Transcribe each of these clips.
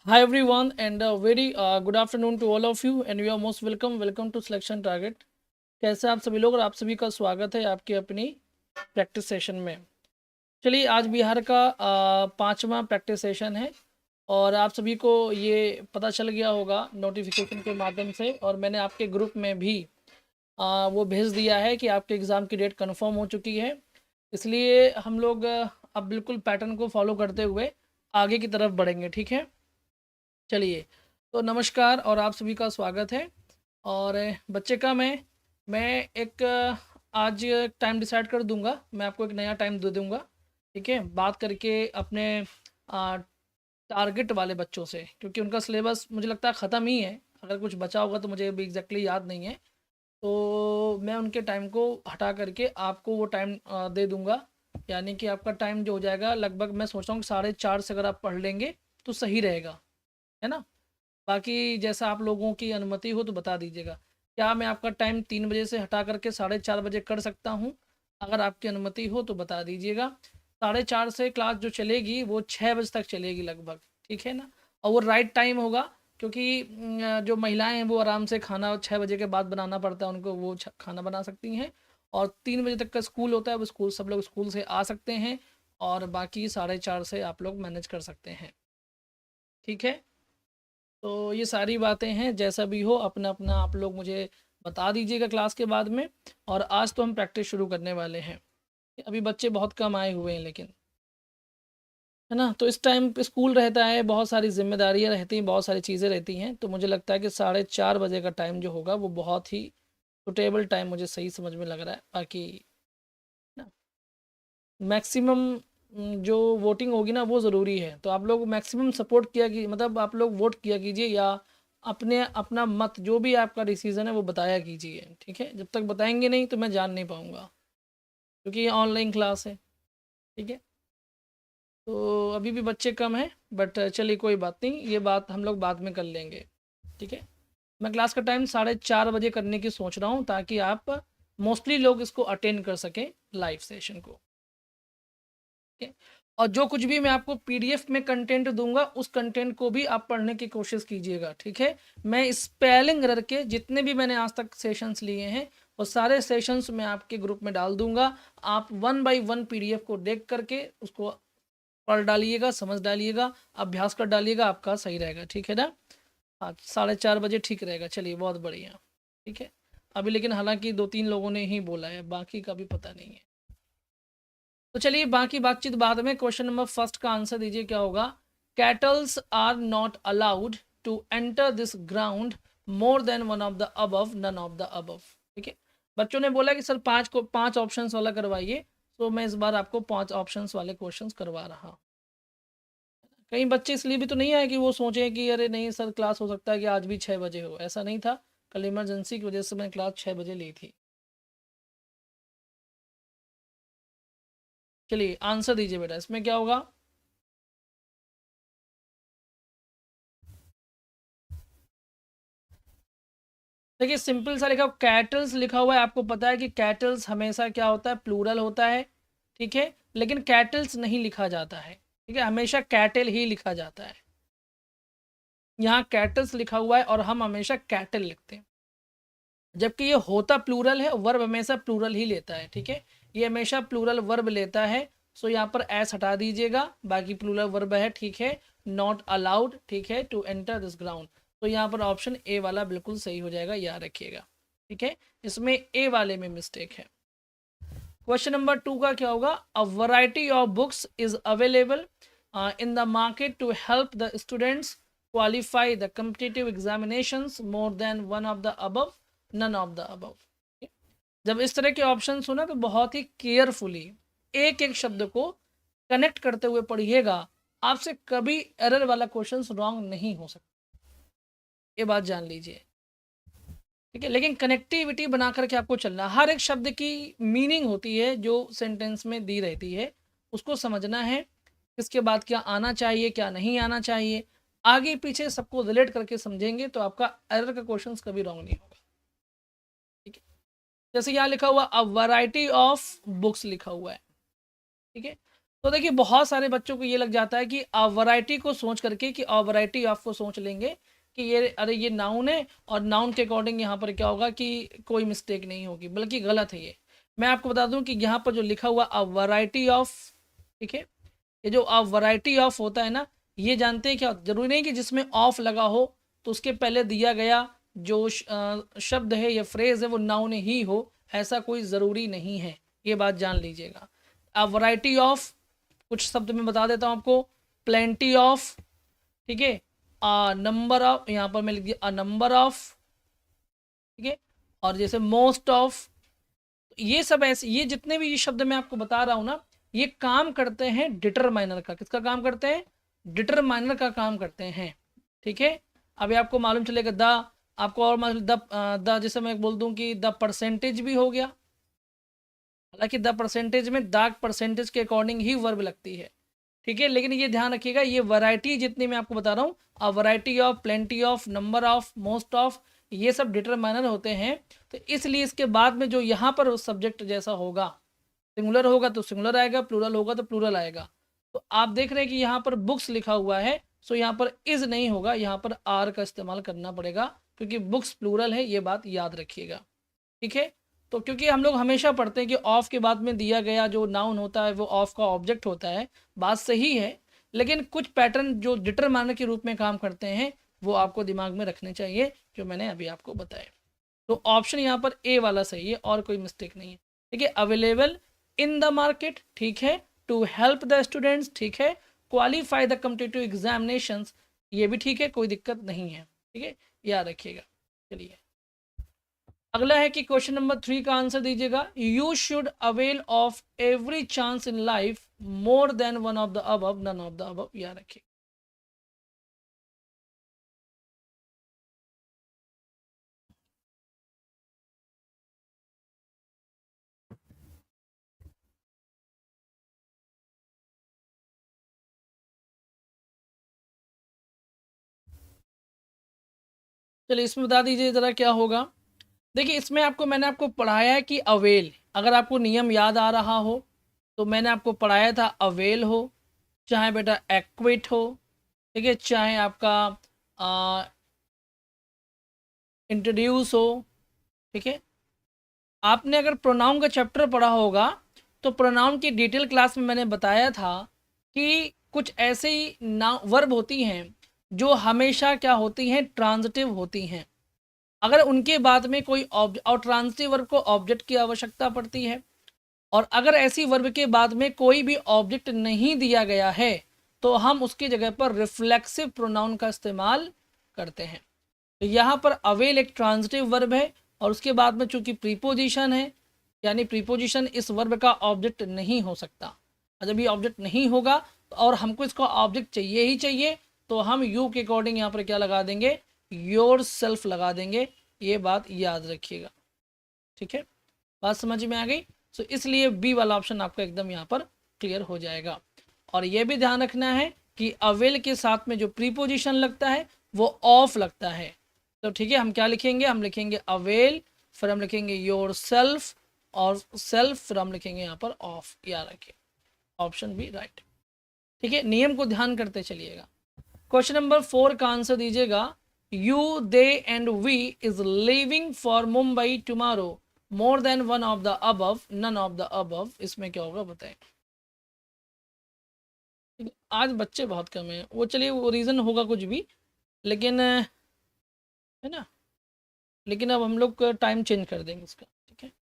Hi everyone and a very good afternoon to all of you and you are most welcome to Selection Target। कैसे आप सभी लोग और आप सभी का स्वागत है आपकी अपनी प्रैक्टिस सेशन में। चलिए आज बिहार का पांचवा प्रैक्टिस सेशन है और आप सभी को ये पता चल गया होगा नोटिफिकेशन के माध्यम से और मैंने आपके ग्रुप में भी वो भेज दिया है कि आपके एग्ज़ाम की डेट कन्फर्म हो चुकी है। इसलिए हम लोग अब बिल्कुल पैटर्न को फॉलो करते हुए आगे की तरफ बढ़ेंगे, ठीक है। चलिए तो नमस्कार और आप सभी का स्वागत है। और बच्चे का मैं एक आज टाइम डिसाइड कर दूंगा, मैं आपको एक नया टाइम दे दूंगा, ठीक है। बात करके अपने टारगेट वाले बच्चों से, क्योंकि उनका सिलेबस मुझे लगता है ख़त्म ही है। अगर कुछ बचा होगा तो मुझे भी एग्जैक्टली याद नहीं है, तो मैं उनके टाइम को हटा करके आपको वो टाइम दे दूंगा। यानी कि आपका टाइम जो हो जाएगा लगभग, मैं सोच रहा हूँ 4:30 से अगर आप पढ़ लेंगे तो सही रहेगा, है ना। बाकी जैसा आप लोगों की अनुमति हो तो बता दीजिएगा। क्या मैं आपका टाइम 3 बजे से हटा करके 4:30 बजे कर सकता हूँ? अगर आपकी अनुमति हो तो बता दीजिएगा। 4:30 से क्लास जो चलेगी वो 6 बजे तक चलेगी लगभग, ठीक है ना। और वो राइट टाइम होगा, क्योंकि जो महिलाएं हैं वो आराम से खाना 6 बजे के बाद बनाना पड़ता है उनको, वो खाना बना सकती हैं। और 3 बजे तक का स्कूल होता है, वो स्कूल सब लोग स्कूल से आ सकते हैं। और बाकी 4:30 से आप लोग मैनेज कर सकते हैं, ठीक है। तो ये सारी बातें हैं, जैसा भी हो अपना अपना आप लोग मुझे बता दीजिएगा क्लास के बाद में। और आज तो हम प्रैक्टिस शुरू करने वाले हैं। अभी बच्चे बहुत कम आए हुए हैं लेकिन, है ना। तो इस टाइम पे स्कूल रहता है, बहुत सारी जिम्मेदारियां रहती हैं, बहुत सारी चीज़ें रहती हैं, तो मुझे लगता है कि 4:30 बजे का टाइम जो होगा वो बहुत ही सुटेबल टाइम मुझे सही समझ में लग रहा है। बाकी ना मैक्सिमम जो वोटिंग होगी ना वो ज़रूरी है, तो आप लोग मैक्सिमम सपोर्ट किया कि मतलब आप लोग वोट किया कीजिए, या अपने अपना मत जो भी आपका डिसीज़न है वो बताया कीजिए, ठीक है। जब तक बताएंगे नहीं तो मैं जान नहीं पाऊँगा, क्योंकि ये ऑनलाइन क्लास है, ठीक है। तो अभी भी बच्चे कम हैं, बट चलिए कोई बात नहीं, ये बात हम लोग बाद में कर लेंगे, ठीक है। मैं क्लास का टाइम 4:30 बजे करने की सोच रहा हूँ, ताकि आप मोस्टली लोग इसको अटेंड कर सकें, लाइव सेशन को, ठीक है। और जो कुछ भी मैं आपको पीडीएफ में कंटेंट दूंगा उस कंटेंट को भी आप पढ़ने की कोशिश कीजिएगा, ठीक है। मैं स्पेलिंग एरर के जितने भी मैंने आज तक सेशंस लिए हैं वो सारे सेशंस मैं आपके ग्रुप में डाल दूंगा। आप 1 बाय 1 पीडीएफ को देख करके उसको पढ़ डालिएगा, समझ डालिएगा, अभ्यास कर डालिएगा, आपका सही रहेगा, ठीक है ना। हाँ 4:30 बजे ठीक रहेगा। चलिए बहुत बढ़िया, ठीक है। अभी लेकिन हालांकि 2-3 लोगों ने ही बोला है, बाकी का भी पता नहीं है। तो चलिए बाकी बातचीत बाद में। क्वेश्चन नंबर फर्स्ट का आंसर दीजिए क्या होगा। Cattles are not allowed to enter this ground more than one of the above, none of the above, ठीक है। बच्चों ने बोला कि सर 5 ऑप्शंस वाला करवाइए, तो मैं इस बार आपको 5 ऑप्शंस वाले क्वेश्चंस करवा रहा हूँ। कई बच्चे इसलिए भी तो नहीं आए कि वो सोचे कि अरे नहीं सर क्लास हो सकता है कि आज भी 6 बजे हो, ऐसा नहीं था। कल इमरजेंसी की वजह से मैंने क्लास 6 बजे ली थी। चलिए आंसर दीजिए बेटा, इसमें क्या होगा। देखिए सिंपल सा लिखा, कैटल्स लिखा हुआ है, आपको पता है कि कैटल्स हमेशा क्या होता है, प्लूरल होता है, ठीक है। लेकिन कैटल्स नहीं लिखा जाता है, ठीक है, हमेशा कैटल ही लिखा जाता है। यहाँ कैटल्स लिखा हुआ है और हम हमेशा कैटल लिखते हैं, जबकि ये होता प्लूरल है, वर्ब हमेशा प्लूरल ही लेता है, ठीक है। ये हमेशा प्लूरल वर्ब लेता है। सो यहाँ पर एस हटा दीजिएगा, बाकी प्लूरल वर्ब है, ठीक है। नॉट अलाउड, ठीक है, टू एंटर दिस ग्राउंड। तो यहाँ पर ऑप्शन ए वाला बिल्कुल सही हो जाएगा, याद रखिएगा, ठीक है। इसमें ए वाले में मिस्टेक है। क्वेश्चन नंबर 2 का क्या होगा। A variety of books is available in the market to help the students qualify the competitive examinations more than one of the above, none of the above. जब इस तरह के ऑप्शन सुना तो बहुत ही केयरफुली एक एक शब्द को कनेक्ट करते हुए पढ़िएगा। आपसे कभी एरर वाला क्वेश्चन रॉन्ग नहीं हो सकता, ये बात जान लीजिए, ठीक है। लेकिन कनेक्टिविटी बना करके आपको चलना, हर एक शब्द की मीनिंग होती है जो सेंटेंस में दी रहती है, उसको समझना है। इसके बाद क्या आना चाहिए क्या नहीं आना चाहिए, आगे पीछे सबको रिलेट करके समझेंगे तो आपका एरर का क्वेश्चन कभी रॉन्ग नहीं होगा, ठीक है। जैसे यहाँ लिखा हुआ अ वैरायटी ऑफ बुक्स लिखा हुआ है, ठीक है। तो देखिए बहुत सारे बच्चों को ये लग जाता है कि अ वैरायटी को सोच करके कि अ वैरायटी ऑफ को सोच लेंगे कि ये अरे ये नाउन है और नाउन के अकॉर्डिंग यहाँ पर क्या होगा कि कोई मिस्टेक नहीं होगी, बल्कि गलत है ये। मैं आपको बता दूं कि यहाँ पर जो लिखा हुआ अ वैरायटी ऑफ, ठीक है, ये जो अ वैरायटी ऑफ होता है ना, ये जानते हैं क्या, जरूरी नहीं कि जिसमें ऑफ लगा हो तो उसके पहले दिया गया जो शब्द है या फ्रेज है वो नाउन ही हो, ऐसा कोई ज़रूरी नहीं है, ये बात जान लीजिएगा। अ वैरायटी ऑफ कुछ शब्द में बता देता हूँ आपको, प्लेंटी ऑफ, ठीक है, अ नंबर ऑफ, यहाँ पर मैं लिख दिया अ नंबर ऑफ, ठीक है, और जैसे मोस्ट ऑफ, ये सब ऐसे, ये जितने भी ये शब्द मैं आपको बता रहा हूँ ना, ये काम करते हैं डिटरमाइनर का। किसका काम करते हैं? डिटरमाइनर का काम करते हैं, ठीक है। अभी आपको मालूम चलेगा द, आपको और मालूम द जैसे मैं बोल दूं कि द परसेंटेज भी हो गया, हालांकि द परसेंटेज में द परसेंटेज के अकॉर्डिंग ही वर्ब लगती है, ठीक है। लेकिन ये ध्यान रखिएगा, ये वैरायटी जितनी मैं आपको बता रहा हूँ, अ variety of, plenty of, number of, most of, ये सब डिटरमाइनर होते हैं। तो इसलिए इसके बाद में जो यहाँ पर सब्जेक्ट जैसा होगा, सिंगुलर होगा तो सिंगुलर आएगा, प्लूरल होगा तो प्लूरल आएगा। तो आप देख रहे हैं कि यहाँ पर बुक्स लिखा हुआ है, सो यहाँ पर इज नहीं होगा, यहाँ पर आर का इस्तेमाल करना पड़ेगा, क्योंकि बुक्स प्लूरल है, ये बात याद रखिएगा, ठीक है। तो क्योंकि हम लोग हमेशा पढ़ते हैं कि ऑफ के बाद में दिया गया जो नाउन होता है वो ऑफ का ऑब्जेक्ट होता है, बात सही है, लेकिन कुछ पैटर्न जो डिटरमाइनर के रूप में काम करते हैं वो आपको दिमाग में रखने चाहिए, जो मैंने अभी आपको बताया। तो ऑप्शन यहाँ पर ए वाला सही है और कोई मिस्टेक नहीं है, ठीक है। अवेलेबल इन द मार्केट, ठीक है, टू हेल्प द स्टूडेंट्स, ठीक है, क्वालिफाई द कॉम्पिटिटिव एग्जामिनेशंस, ये भी ठीक है, कोई दिक्कत नहीं है, ठीक है, याद रखिएगा। चलिए अगला है कि क्वेश्चन नंबर 3 का आंसर दीजिएगा। You should avail of every chance in life more than one of the above, none of the above, याद रखिए। चलिए इसमें बता दीजिए ज़रा क्या होगा। देखिए इसमें आपको, मैंने आपको पढ़ाया है कि अवेल, अगर आपको नियम याद आ रहा हो तो मैंने आपको पढ़ाया था अवेल हो, चाहे बेटा एक्विट हो, ठीक है, चाहे आपका इंट्रोड्यूस हो, ठीक है। आपने अगर प्रोनाउन का चैप्टर पढ़ा होगा तो प्रोनाउन की डिटेल क्लास में मैंने बताया था कि कुछ ऐसे ही ना वर्ब होती हैं जो हमेशा क्या होती हैं, ट्रांजिटिव होती हैं। अगर उनके बाद में कोई और ट्रांजिटिव वर्ब को ऑब्जेक्ट की आवश्यकता पड़ती है, और अगर ऐसी वर्ब के बाद में कोई भी ऑब्जेक्ट नहीं दिया गया है तो हम उसकी जगह पर रिफ्लेक्सिव प्रोनाउन का इस्तेमाल करते हैं। तो यहाँ पर अवेल एक ट्रांजिटिव वर्ब है और उसके बाद में चूंकि प्रीपोजिशन है, यानी प्रीपोजिशन इस वर्ब का ऑब्जेक्ट नहीं हो सकता। और जब ये ऑब्जेक्ट नहीं होगा और हमको इसका ऑब्जेक्ट चाहिए ही चाहिए, तो हम यू के अकॉर्डिंग यहाँ पर क्या लगा देंगे, योर सेल्फ लगा देंगे, ये बात याद रखिएगा, ठीक है। बात समझ में आ गई? तो इसलिए बी वाला ऑप्शन आपका एकदम यहाँ पर क्लियर हो जाएगा। और ये भी ध्यान रखना है कि अवेल के साथ में जो प्रीपोजिशन लगता है वो ऑफ लगता है। तो ठीक है, हम क्या लिखेंगे, हम लिखेंगे अवेल, फिर हम लिखेंगे योर सेल्फ, और सेल्फ फिर हम लिखेंगे यहाँ पर ऑफ, याद रखिए, ऑप्शन बी राइट, ठीक है। नियम को ध्यान करते चलिएगा। क्वेश्चन नंबर 4 का आंसर दीजिएगा। You, they and we is leaving for Mumbai tomorrow, more than one of the above, none of the above, इसमें क्या होगा बताएं। आज बच्चे बहुत कम हैं, वो चलिए वो रीज़न होगा कुछ भी, लेकिन है ना, लेकिन अब हम लोग टाइम चेंज कर देंगे इसका, ठीक है।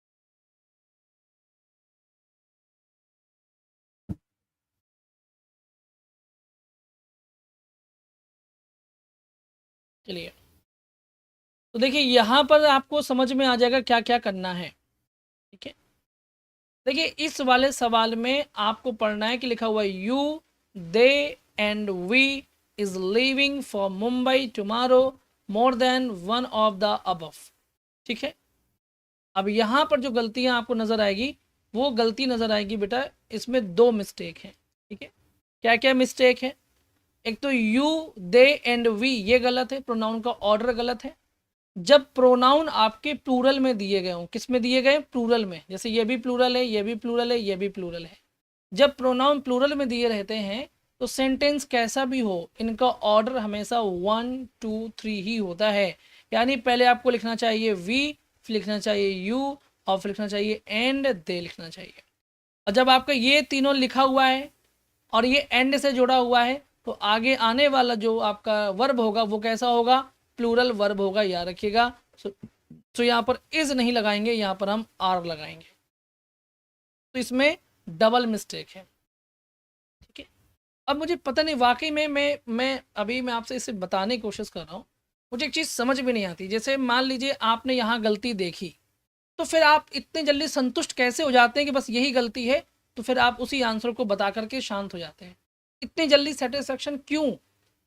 चलिए तो देखिए यहाँ पर आपको समझ में आ जाएगा क्या क्या करना है, ठीक है। देखिए इस वाले सवाल में आपको पढ़ना है कि लिखा हुआ है you, they and we is leaving for Mumbai tomorrow, more than one of the above, ठीक है। अब यहाँ पर जो गलतियाँ आपको नज़र आएगी वो गलती नज़र आएगी बेटा, इसमें दो मिस्टेक हैं, ठीक है। क्या क्या मिस्टेक है? एक तो यू, दे एंड वी ये गलत है, प्रोनाउन का ऑर्डर गलत है। जब प्रोनाउन आपके प्लूरल में दिए गए हों, किस में दिए गए? प्लूरल में, जैसे ये भी प्लूरल है, ये भी प्लूरल है, ये भी प्लूरल है, जब प्रोनाउन प्लूरल में दिए रहते हैं तो सेंटेंस कैसा भी हो, इनका ऑर्डर हमेशा 1 2 3 ही होता है। यानी पहले आपको लिखना चाहिए वी, फिर लिखना चाहिए यू, और फिर लिखना चाहिए एंड, दे लिखना चाहिए। और जब आपका ये तीनों लिखा हुआ है और ये एंड से जुड़ा हुआ है तो आगे आने वाला जो आपका वर्ब होगा वो कैसा होगा, प्लूरल वर्ब होगा, याद रखिएगा। तो यहाँ पर इज नहीं लगाएंगे, यहाँ पर हम आर लगाएंगे, तो इसमें डबल मिस्टेक है। ठीक है, अब मुझे पता नहीं वाकई में मैं आपसे इसे बताने की कोशिश कर रहा हूँ, मुझे एक चीज़ समझ में नहीं आती। जैसे मान लीजिए आपने यहाँ गलती देखी, तो फिर आप इतने जल्दी संतुष्ट कैसे हो जाते हैं कि बस यही गलती है, तो फिर आप उसी आंसर को बता करके शांत हो जाते हैं। इतनी जल्दी सेटिस्फेक्शन क्यों,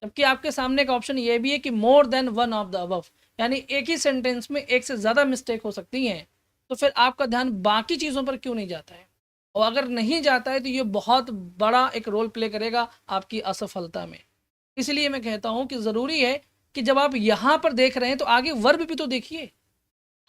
जबकि आपके सामने का ऑप्शन ये भी है कि मोर than one of the above, यानी एक ही सेंटेंस में एक से ज़्यादा मिस्टेक हो सकती हैं, तो फिर आपका ध्यान बाकी चीज़ों पर क्यों नहीं जाता है? और अगर नहीं जाता है तो ये बहुत बड़ा एक रोल प्ले करेगा आपकी असफलता में। इसलिए मैं कहता हूँ कि ज़रूरी है कि जब आप यहाँ पर देख रहे हैं तो आगे वर्ब भी तो देखिए,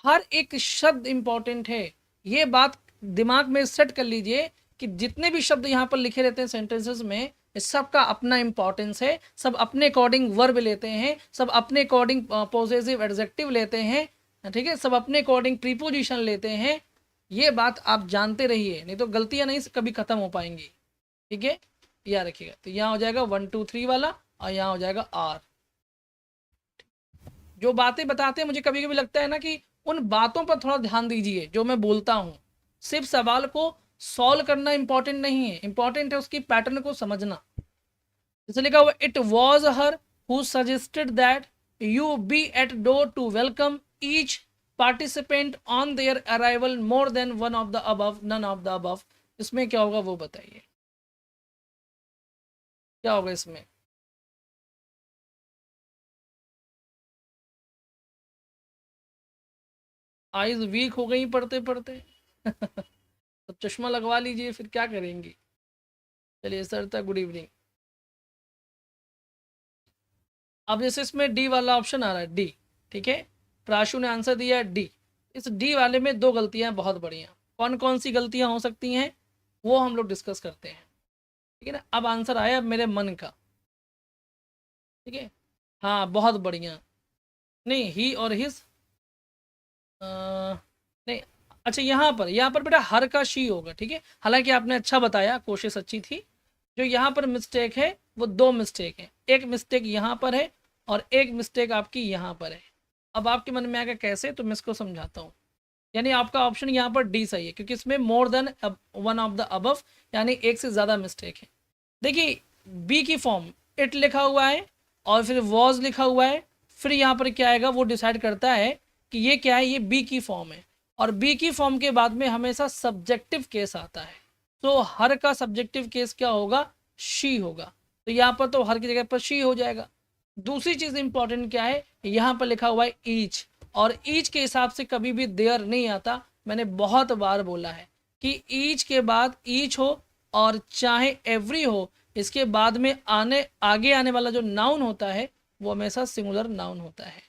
हर एक शब्द इंपॉर्टेंट है। ये बात दिमाग में सेट कर लीजिए कि जितने भी शब्द यहाँ पर लिखे रहते हैं सेंटेंसेस में, सबका अपना इंपॉर्टेंस है, सब अपने अकॉर्डिंग वर्ब लेते हैं, सब अपने अकॉर्डिंग पॉजेसिव एडजेक्टिव लेते हैं, ठीक है, सब अपने अकॉर्डिंग प्रीपोजिशन लेते हैं। ये बात आप जानते रहिए, नहीं तो गलतियां नहीं कभी खत्म हो पाएंगी। ठीक है, याद रखिएगा। तो यहाँ हो जाएगा 1 2 3 वाला, और यहाँ हो जाएगा आर। जो बातें बताते हैं मुझे कभी कभी लगता है ना कि उन बातों पर थोड़ा ध्यान दीजिए जो मैं बोलता हूँ। सिर्फ सवाल को सॉल्व करना इंपॉर्टेंट नहीं है, इंपॉर्टेंट है उसकी पैटर्न को समझना। जैसे लिखा हुआ, it was her who suggested that you be at door to welcome each participant on their arrival more than one of the above, none of the above. इसमें क्या होगा वो बताइए, क्या होगा इसमें? आईज वीक हो गई पढ़ते पढ़ते तो चश्मा लगवा लीजिए, फिर क्या करेंगी। चलिए सर था, गुड इवनिंग। अब जैसे इसमें डी वाला ऑप्शन आ रहा है, डी, ठीक है, प्राशु ने आंसर दिया है डी। इस डी वाले में दो गलतियां बहुत बढ़िया, कौन कौन सी गलतियां हो सकती हैं वो हम लोग डिस्कस करते हैं। ठीक है ना, अब आंसर आया मेरे मन का। ठीक है, हाँ बहुत बढ़िया। नहीं, ही और हिज, नहीं, अच्छा यहाँ पर बेटा हर का शी होगा। ठीक है, हालांकि आपने अच्छा बताया, कोशिश अच्छी थी। जो यहाँ पर मिस्टेक है वो दो मिस्टेक है, एक मिस्टेक यहाँ पर है और एक मिस्टेक आपकी यहाँ पर है। अब आपके मन में आएगा कैसे, तो मैं इसको समझाता हूँ। यानी आपका ऑप्शन यहाँ पर डी सही है, क्योंकि इसमें मोर than one of the above, यानी एक से ज़्यादा मिस्टेक है। देखिए, बी की फॉर्म इट लिखा हुआ है और फिर वॉज लिखा हुआ है, फिर यहाँ पर क्या आएगा वो डिसाइड करता है कि ये क्या है, ये बी की फॉर्म है। और बी की फॉर्म के बाद में हमेशा सब्जेक्टिव केस आता है, तो हर का सब्जेक्टिव केस क्या होगा, शी होगा। तो यहाँ पर तो हर की जगह पर शी हो जाएगा। दूसरी चीज़ इंपॉर्टेंट क्या है, यहाँ पर लिखा हुआ है ईच, और ईच के हिसाब से कभी भी देयर नहीं आता। मैंने बहुत बार बोला है कि ईच के बाद ईच हो और चाहे एवरी हो, इसके बाद में आगे आने वाला जो नाउन होता है वो हमेशा सिंगुलर नाउन होता है,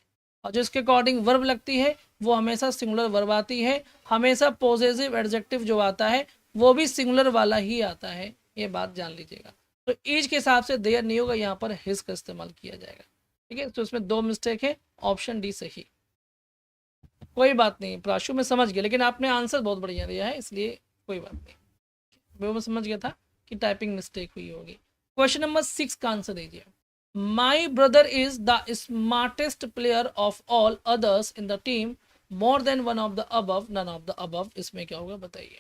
और जो इसके अकॉर्डिंग वर्ब लगती है वो हमेशा सिंगुलर वर्ब आती है। हमेशा पॉजेसिव एडजेक्टिव जो आता है वो भी सिंगुलर वाला ही आता है, ये बात जान लीजिएगा। तो ईच के हिसाब से देयर नहीं होगा, यहाँ पर हिज का इस्तेमाल किया जाएगा। ठीक है, तो इसमें दो मिस्टेक है, ऑप्शन डी सही। कोई बात नहीं प्राशु, मैं समझ गया, लेकिन आपने आंसर बहुत बढ़िया दिया है, इसलिए कोई बात नहीं, वो मैं समझ गया था कि टाइपिंग मिस्टेक हुई होगी। क्वेश्चन नंबर 6 का आंसर दीजिए। My brother is the smartest player of all others in the team more than one of the above, none of the above. इसमें क्या होगा बताइए।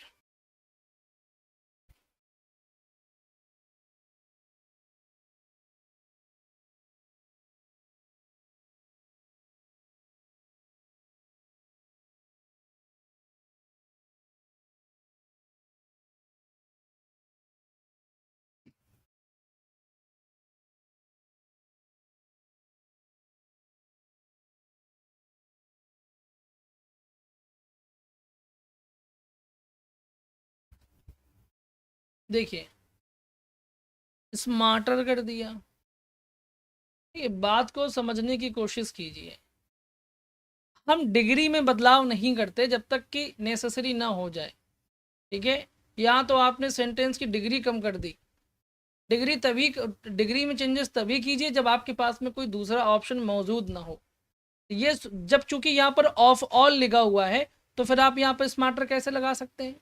देखिए, स्मार्टर कर दिया। ये बात को समझने की कोशिश कीजिए। हम डिग्री में बदलाव नहीं करते जब तक कि नेसेसरी ना हो जाए। ठीक है, यहाँ तो आपने सेंटेंस की डिग्री कम कर दी। डिग्री में चेंजेस तभी कीजिए जब आपके पास में कोई दूसरा ऑप्शन मौजूद ना हो। ये जब चूंकि यहाँ पर ऑफ ऑल लिखा हुआ है तो फिर आप यहाँ पर स्मार्टर कैसे लगा सकते हैं?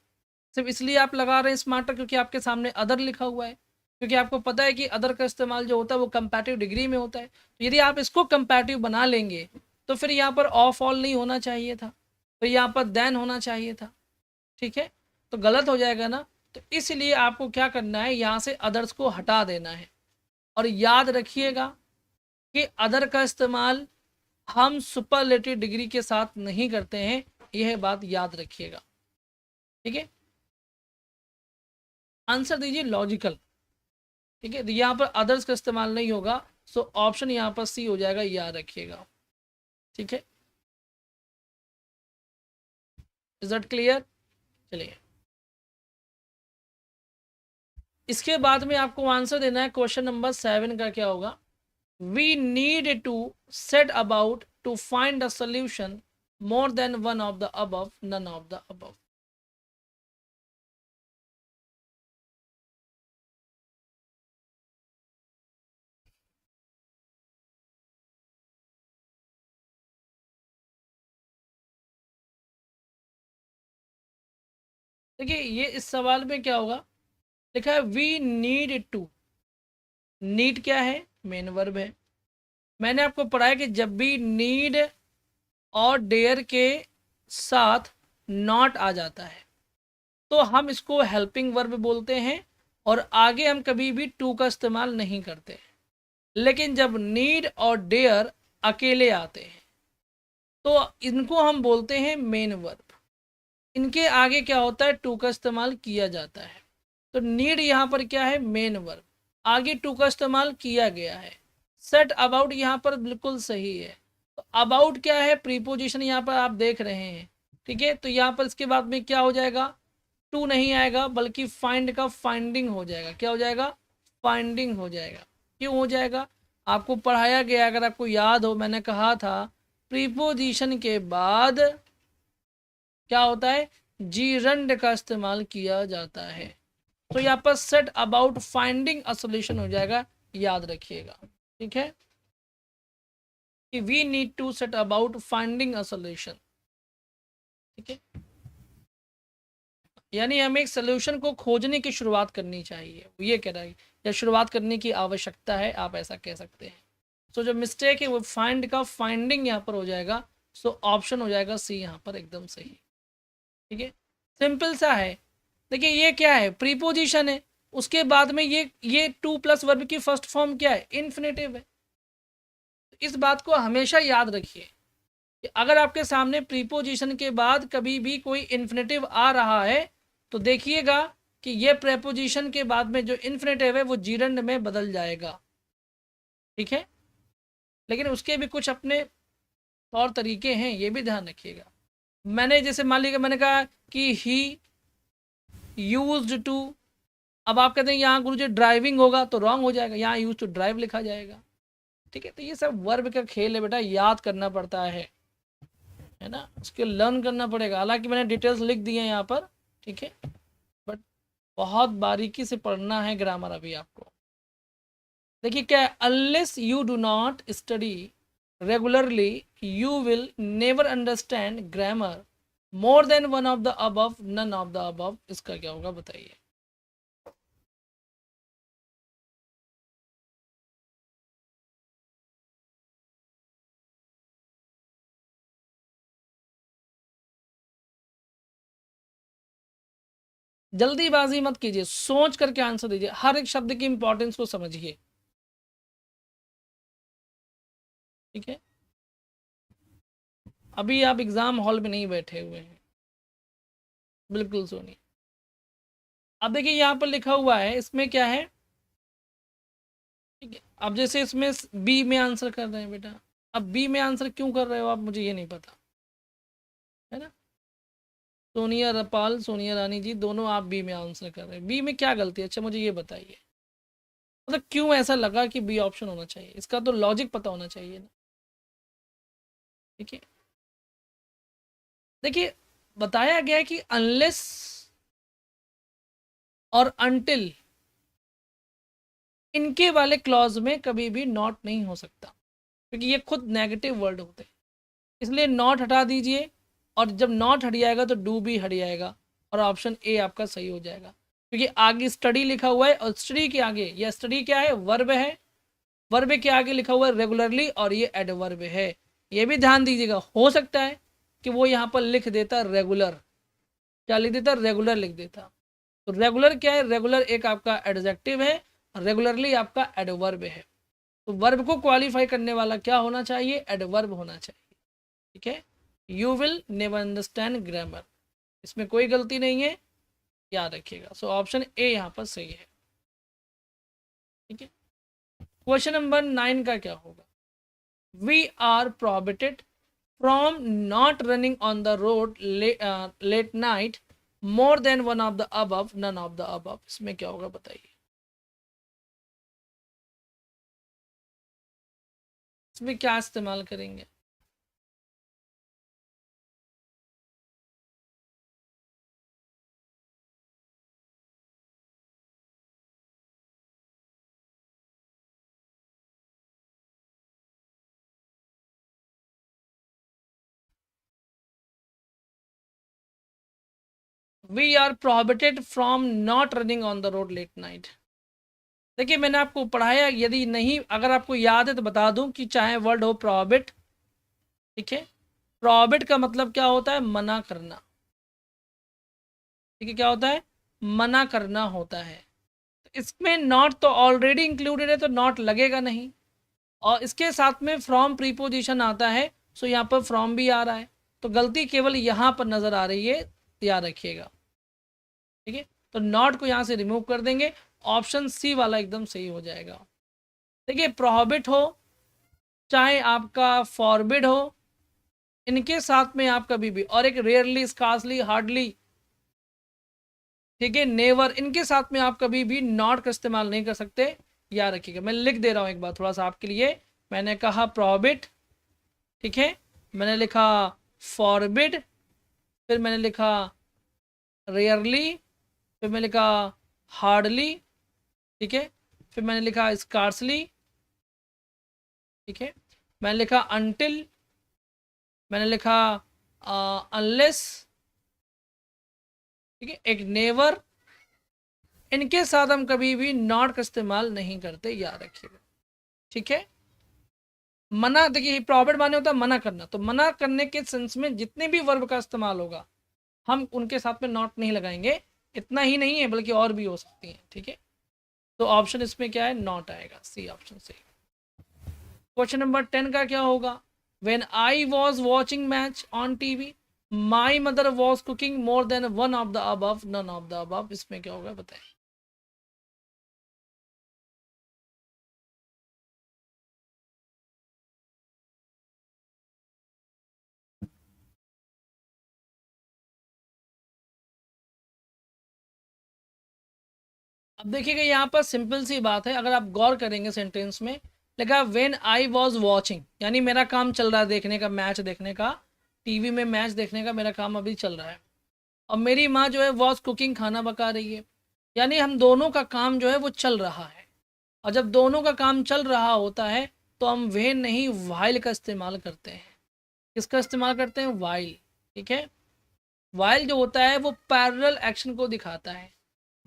सिर्फ इसलिए आप लगा रहे हैं स्मार्टर क्योंकि आपके सामने अदर लिखा हुआ है, क्योंकि आपको पता है कि अदर का इस्तेमाल जो होता है वो कंपैरेटिव डिग्री में होता है। तो यदि आप इसको कंपैरेटिव बना लेंगे तो फिर यहाँ पर ऑफ ऑल नहीं होना चाहिए था, तो यहाँ पर देन होना चाहिए था। ठीक है, तो गलत हो जाएगा ना। तो इसलिए आपको क्या करना है, यहाँ से अदर्स को हटा देना है। और याद रखिएगा कि अदर का इस्तेमाल हम सुपरलेटिव डिग्री के साथ नहीं करते हैं, यह बात याद रखिएगा। ठीक है, आंसर दीजिए लॉजिकल। ठीक है, तो यहाँ पर अदर्स का इस्तेमाल नहीं होगा, सो ऑप्शन यहाँ पर सी हो जाएगा, याद रखिएगा। ठीक है, इज दैट क्लियर? चलिए, इसके बाद में आपको आंसर देना है क्वेश्चन नंबर 7 का। क्या होगा? We need to set about to find a solution more than one of the above, none of the above. देखिए, ये इस सवाल में क्या होगा, लिखा है वी नीड टू। नीड क्या है? मेन वर्ब है। मैंने आपको पढ़ाया कि जब भी नीड और डेयर के साथ नॉट आ जाता है तो हम इसको हेल्पिंग वर्ब बोलते हैं और आगे हम कभी भी टू का इस्तेमाल नहीं करते। लेकिन जब नीड और डेयर अकेले आते हैं तो इनको हम बोलते हैं मेन वर्ब। इनके आगे क्या होता है? टू का इस्तेमाल किया जाता है। तो नीड यहाँ पर क्या है? Main verb. आगे टू का इस्तेमाल किया गया है। सेट अबाउट यहाँ पर बिल्कुल सही है। तो अबाउट क्या है? प्रीपोजिशन यहाँ पर आप देख रहे हैं। ठीक है, तो यहाँ पर इसके बाद में क्या हो जाएगा? टू नहीं आएगा बल्कि फाइंड का फाइंडिंग हो जाएगा। क्या हो जाएगा? फाइंडिंग हो जाएगा। क्यों हो जाएगा? आपको पढ़ाया गया, अगर आपको याद हो, मैंने कहा था प्रीपोजिशन के बाद क्या होता है? जीरंड का इस्तेमाल किया जाता है। तो यहाँ पर set about finding a solution हो जाएगा, याद रखिएगा। ठीक है, कि we need to set about finding a solution. ठीक है, यानी हमें एक सोल्यूशन को खोजने की शुरुआत करनी चाहिए, ये कह रहा है, या शुरुआत करने की आवश्यकता है, आप ऐसा कह सकते हैं। सो जो मिस्टेक है वो फाइंड का फाइंडिंग यहाँ पर हो जाएगा। सो ऑप्शन हो जाएगा सी यहाँ पर एकदम सही। ठीक है, सिंपल सा है। देखिए, ये क्या है? प्रीपोजिशन है, उसके बाद में ये टू प्लस वर्ब की फर्स्ट फॉर्म क्या है? इन्फिनेटिव है। इस बात को हमेशा याद रखिए कि अगर आपके सामने प्रीपोजिशन के बाद कभी भी कोई इन्फिनेटिव आ रहा है तो देखिएगा कि ये प्रेपोजिशन के बाद में जो इन्फिनेटिव है वो जीरंड में बदल जाएगा। ठीक है, लेकिन उसके भी कुछ अपने तौर तरीके हैं, ये भी ध्यान रखिएगा। मैंने जैसे मान लीजिए मैंने कहा कि ही यूज्ड टू, अब आप कहते हैं यहाँ गुरुजी ड्राइविंग होगा तो रॉन्ग हो जाएगा, यहाँ यूज टू ड्राइव लिखा जाएगा। ठीक है, तो ये सब वर्ब का खेल है बेटा, याद करना पड़ता है ना, उसके लर्न करना पड़ेगा। हालांकि मैंने डिटेल्स लिख दी हैं यहाँ पर। ठीक है, बट बहुत बारीकी से पढ़ना है ग्रामर अभी आपको। देखिए क्या है, unless you do not study regularly you will never understand grammar more than one of the above, none of the above. इसका क्या होगा बताइए? जल्दीबाजी मत कीजिए, सोच करके आंसर दीजिए, हर एक शब्द की इंपॉर्टेंस को समझिए। ठीक है, अभी आप एग्जाम हॉल में नहीं बैठे हुए हैं, बिल्कुल सुनिए। अब देखिए यहाँ पर लिखा हुआ है, इसमें क्या है? ठीक है, अब जैसे इसमें बी में आंसर कर रहे हैं बेटा, अब बी में आंसर क्यों कर रहे हो आप, मुझे ये नहीं पता, है ना। सोनिया रपाल, सोनिया रानी जी, दोनों आप बी में आंसर कर रहे हैं। बी में क्या गलती है? अच्छा मुझे ये बताइए, मतलब क्यों ऐसा लगा कि बी ऑप्शन होना चाहिए? इसका तो लॉजिक पता होना चाहिए ना। ठीक है, देखिए बताया गया है कि अनलेस और until, इनके वाले क्लॉज में कभी भी नॉट नहीं हो सकता, क्योंकि ये खुद नेगेटिव वर्ड होते हैं। इसलिए नॉट हटा दीजिए, और जब नॉट हट जाएगा तो डू भी हट जाएगा, और ऑप्शन ए आपका सही हो जाएगा। क्योंकि आगे स्टडी लिखा हुआ है, और स्टडी के आगे, यह स्टडी क्या है, वर्ब है, वर्ब के आगे लिखा हुआ है रेगुलरली, और ये एडवर्ब है। ये भी ध्यान दीजिएगा, हो सकता है कि वो यहाँ पर लिख देता रेगुलर, क्या लिख देता, रेगुलर लिख देता। तो रेगुलर क्या है, रेगुलर एक आपका एडजेक्टिव है, रेगुलरली आपका एडवर्ब है। तो वर्ब को क्वालिफाई करने वाला क्या होना चाहिए, एडवर्ब होना चाहिए। ठीक है, you will never understand grammar, इसमें कोई गलती नहीं है, याद रखिएगा। सो ऑप्शन ए यहाँ पर सही है। ठीक है, क्वेश्चन नंबर 9 का क्या होगा, we are prohibited from not running on the road late night more than one of the above, none of the above, इसमें क्या होगा बताइए। इसमें क्या इस्तेमाल करेंगे, we are prohibited from not running on the road late night. देखिए मैंने आपको पढ़ाया, यदि नहीं अगर आपको याद है तो बता दूं कि चाहे वर्ड हो प्रोहिबिट, ठीक है, प्रोहिबिट का मतलब क्या होता है, मना करना। ठीक है, क्या होता है, मना करना होता है। तो इसमें नॉट तो ऑलरेडी इंक्लूडेड है, तो नॉट लगेगा नहीं, और इसके साथ में फ्रॉम प्रीपोजिशन आता है, सो यहाँ पर फ्रॉम भी आ रहा है, तो गलती केवल यहाँ पर नज़र आ रही है, याद रखिएगा। ठीक है, तो नॉट को यहाँ से रिमूव कर देंगे, ऑप्शन सी वाला एकदम सही हो जाएगा। देखिए प्रोहिबिट हो चाहे आपका फॉरबिड हो, इनके साथ में आप कभी भी, और एक रेयरली, स्कार्सली, हार्डली, ठीक है, नेवर, इनके साथ में आप कभी भी नॉट का इस्तेमाल नहीं कर सकते, याद रखिएगा। मैं लिख दे रहा हूँ एक बार थोड़ा सा आपके लिए, मैंने कहा प्रोहिबिट, ठीक है, मैंने लिखा फॉरबिड, फिर मैंने लिखा रेयरली, फिर मैंने लिखा हार्डली, ठीक है, फिर मैंने लिखा स्कार्सली, ठीक है, मैंने लिखा अनटिल, मैंने लिखा अनलेस, ठीक है, एक नेवर, इनके साथ हम कभी भी नॉट का इस्तेमाल नहीं करते, याद रखिएगा। ठीक है, मना, देखिए प्रोहिबिट माने होता है मना करना, तो मना करने के सेंस में जितने भी वर्ब का इस्तेमाल होगा हम उनके साथ में नॉट नहीं लगाएंगे, इतना ही नहीं है बल्कि और भी हो सकती हैं। ठीक है, तो ऑप्शन इसमें क्या है, नॉट आएगा, सी ऑप्शन से। क्वेश्चन नंबर 10 का क्या होगा, when I was watching match on TV my mother was cooking more than one of the above, none of the above, इसमें क्या होगा बताएं। अब देखिएगा यहाँ पर सिंपल सी बात है, अगर आप गौर करेंगे सेंटेंस में लिखा व्हेन आई वॉज वॉचिंग, यानी मेरा काम चल रहा है देखने का, मैच देखने का, टीवी में मैच देखने का मेरा काम अभी चल रहा है, और मेरी माँ जो है वॉज कुकिंग, खाना पका रही है, यानी हम दोनों का काम जो है वो चल रहा है। और जब दोनों का काम चल रहा होता है तो हम व्हेन नहीं वाइल का इस्तेमाल करते हैं। किसका इस्तेमाल करते हैं, वाइल। ठीक है, वाइल जो होता है वो पैरेलल एक्शन को दिखाता है,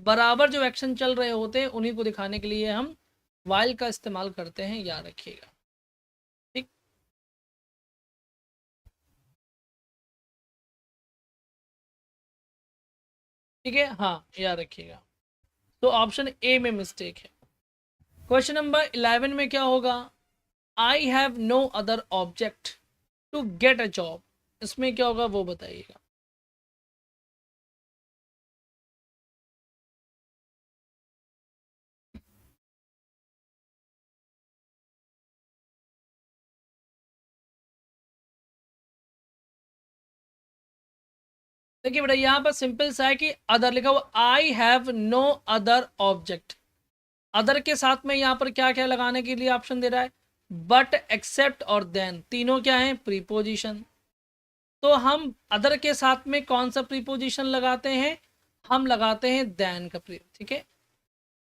बराबर जो एक्शन चल रहे होते हैं उन्हीं को दिखाने के लिए हम वाइल का इस्तेमाल करते हैं, याद रखिएगा। ठीक, ठीक है, हाँ याद रखिएगा। तो ऑप्शन ए में मिस्टेक है। क्वेश्चन नंबर 11 में क्या होगा, I have no other object to get a job, इसमें क्या होगा वो बताइएगा। देखिए बेटा यहाँ पर सिंपल सा है कि अदर लिखा हुआ, I have no other object, other के साथ में यहाँ पर क्या क्या लगाने के लिए ऑप्शन दे रहा है, बट, एक्सेप्ट और देन, तीनों क्या है, प्रीपोजिशन। तो हम अदर के साथ में कौन सा प्रीपोजिशन लगाते हैं, हम लगाते हैं देन का प्रयोग, ठीक है।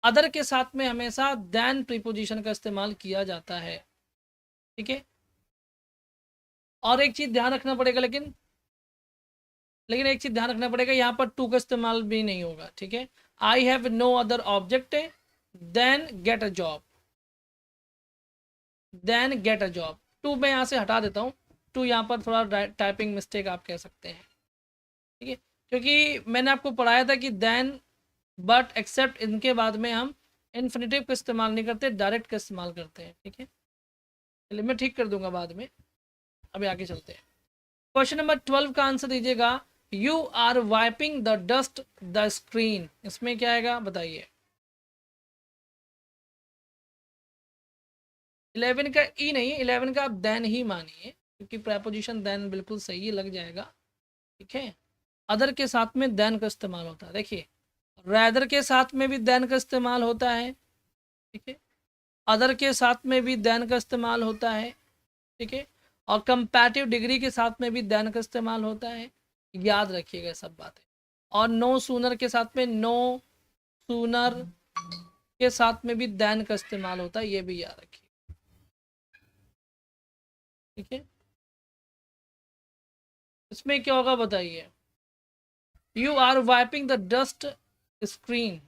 अदर के साथ में हमेशा देन प्रीपोजिशन का इस्तेमाल किया जाता है, ठीक है। और एक चीज ध्यान रखना पड़ेगा, लेकिन एक चीज ध्यान रखना पड़ेगा, यहाँ पर टू का इस्तेमाल भी नहीं होगा, ठीक है। I have no other object then get a job, then get a job. To मैं यहाँ से हटा देता हूँ, टू यहाँ पर थोड़ा टाइपिंग मिस्टेक आप कह सकते हैं, ठीक है। क्योंकि मैंने आपको पढ़ाया था कि देन, बट, एक्सेप्ट, इनके बाद में हम इन्फिनेटिव का इस्तेमाल नहीं करते, डायरेक्ट का इस्तेमाल करते हैं, ठीक है। चलिए मैं ठीक कर दूंगा बाद में, अभी आगे चलते हैं। क्वेश्चन नंबर 12 का आंसर दीजिएगा, you are wiping the dust the screen, इसमें क्या आएगा बताइए। 11 का ई नहीं है, 11 का आप देन ही मानिए, क्योंकि प्रेपोजिशन देन बिल्कुल सही लग जाएगा, ठीक है। अदर के साथ में देन का इस्तेमाल होता है, देखिए रैदर के साथ में भी देन का इस्तेमाल होता है, ठीक है। अदर के साथ में भी देन का इस्तेमाल होता है, ठीक है। और कंपैरेटिव डिग्री के साथ में भी देन का इस्तेमाल होता है, याद रखिएगा सब बातें। और नो सूनर के साथ में, नो सूनर के साथ में भी देन का इस्तेमाल होता है, ये भी याद रखिए, ठीक है। इसमें क्या होगा बताइए, you are wiping the dust screen,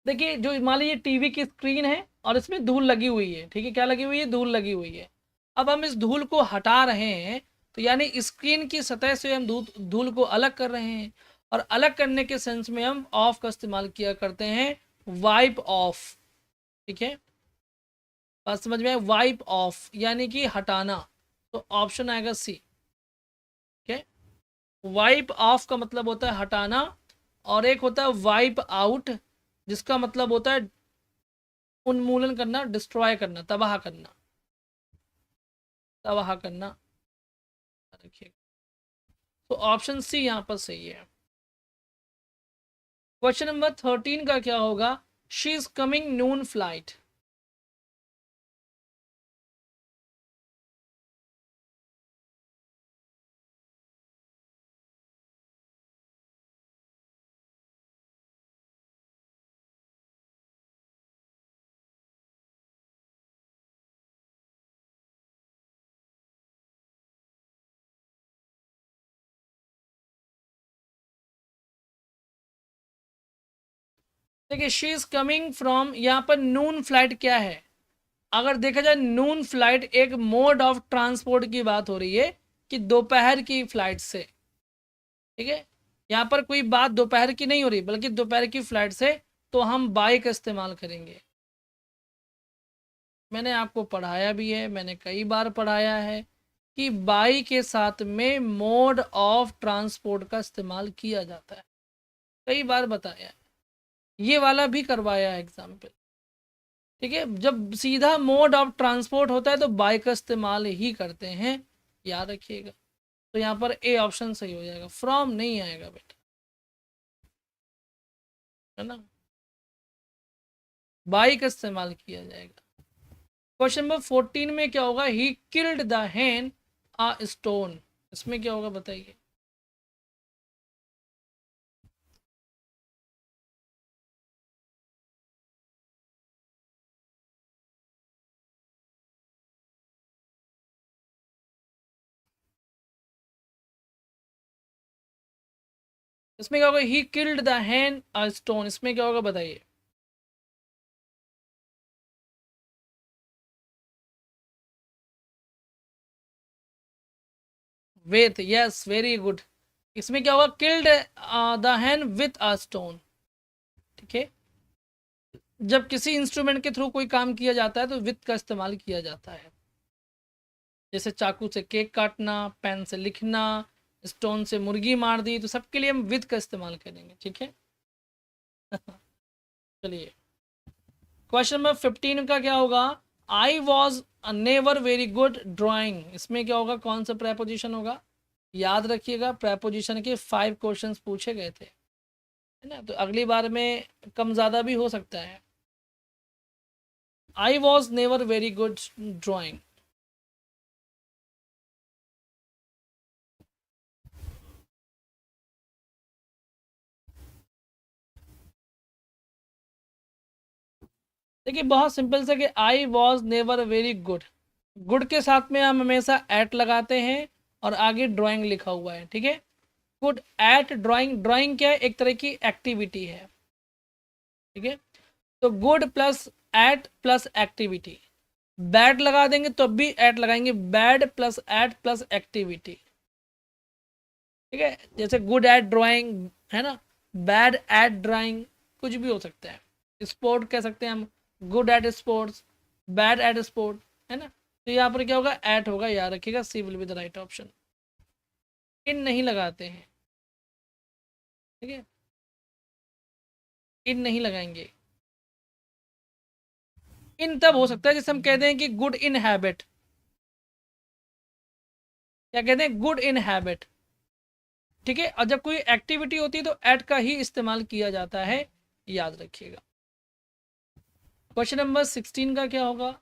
देखिए जो मान लीजिए टीवी की स्क्रीन है और इसमें धूल लगी हुई है, ठीक है, क्या लगी हुई है, धूल लगी हुई है। अब हम इस धूल को हटा रहे हैं, तो यानी स्क्रीन की सतह से हम धूल को अलग कर रहे हैं, और अलग करने के सेंस में हम ऑफ का इस्तेमाल किया करते हैं, वाइप ऑफ, ठीक है। बात समझ में, वाइप ऑफ यानी कि हटाना, तो ऑप्शन आएगा सी, ठीक है। वाइप ऑफ का मतलब होता है हटाना, और एक होता है वाइप आउट, जिसका मतलब होता है उन्मूलन करना, डिस्ट्रॉय करना, तबाह करना, तबाह करना, रखिए। तो ऑप्शन सी यहाँ पर सही है। क्वेश्चन नंबर 13 का क्या होगा, she is coming Noon flight, देखिए शी इज कमिंग फ्रॉम, यहाँ पर नून फ्लाइट क्या है, अगर देखा जाए नून फ्लाइट एक मोड ऑफ ट्रांसपोर्ट की बात हो रही है, कि दोपहर की फ्लाइट से, ठीक है। यहाँ पर कोई बात दोपहर की नहीं हो रही, बल्कि दोपहर की फ्लाइट से, तो हम बाई का इस्तेमाल करेंगे। मैंने आपको पढ़ाया भी है, मैंने कई बार पढ़ाया है कि बाई के साथ में मोड ऑफ ट्रांसपोर्ट का इस्तेमाल किया जाता है, कई बार बताया है, ये वाला भी करवाया है एग्जाम्पल, ठीक है। जब सीधा मोड ऑफ ट्रांसपोर्ट होता है तो बाई का इस्तेमाल ही करते हैं, याद रखिएगा। तो यहाँ पर ए ऑप्शन सही हो जाएगा, फ्रॉम नहीं आएगा बेटा, है ना, बाई का इस्तेमाल किया जाएगा। क्वेश्चन नंबर 14 में क्या होगा, he killed the Hahn a stone, इसमें क्या होगा बताइए। इसमें क्या होगा, he killed the Hahn a stone, इसमें क्या होगा बताइए। With, yes very good. इसमें क्या होगा, killed the Hahn with a stone, ठीक है। जब किसी इंस्ट्रूमेंट के थ्रू कोई काम किया जाता है तो विथ का इस्तेमाल किया जाता है, जैसे चाकू से केक काटना, पेन से लिखना, स्टोन से मुर्गी मार दी, तो सबके लिए हम विथ का इस्तेमाल करेंगे, ठीक है। चलिए क्वेश्चन नंबर 15 का क्या होगा, I was never very good drawing, इसमें क्या होगा, कौन सा प्रेपोजिशन होगा, याद रखिएगा प्रेपोजिशन के 5 क्वेश्चंस पूछे गए थे, है ना, तो अगली बार में कम ज़्यादा भी हो सकता है। I was never very good drawing. देखिए बहुत सिंपल सा कि I was never very good, good के साथ में हम हमेशा एट लगाते हैं और आगे ड्राइंग लिखा हुआ है, ठीक है। गुड एट ड्राइंग, ड्राइंग क्या है, एक तरह की एक्टिविटी है, ठीक है। तो good plus at plus activity, bad लगा देंगे तो भी एट लगाएंगे, bad plus at plus activity, ठीक है। जैसे गुड एट ड्राइंग है ना, बैड एट ड्राइंग, कुछ भी हो सकता है। स्पोर्ट कह सकते हैं हम, good at sports, bad at sport, है ना। तो यहाँ पर क्या होगा, एट होगा, याद रखिएगा, C will be the right option. In नहीं लगाते हैं, ठीक है, इन नहीं लगाएंगे। इन तब हो सकता है जैसे हम कहते हैं कि गुड इन हैबिट, क्या कहते हैं, गुड इन हैबिट, ठीक है। और जब कोई एक्टिविटी होती है तो एट का ही इस्तेमाल किया जाता है, याद रखिएगा। क्वेश्चन नंबर 16 का क्या होगा,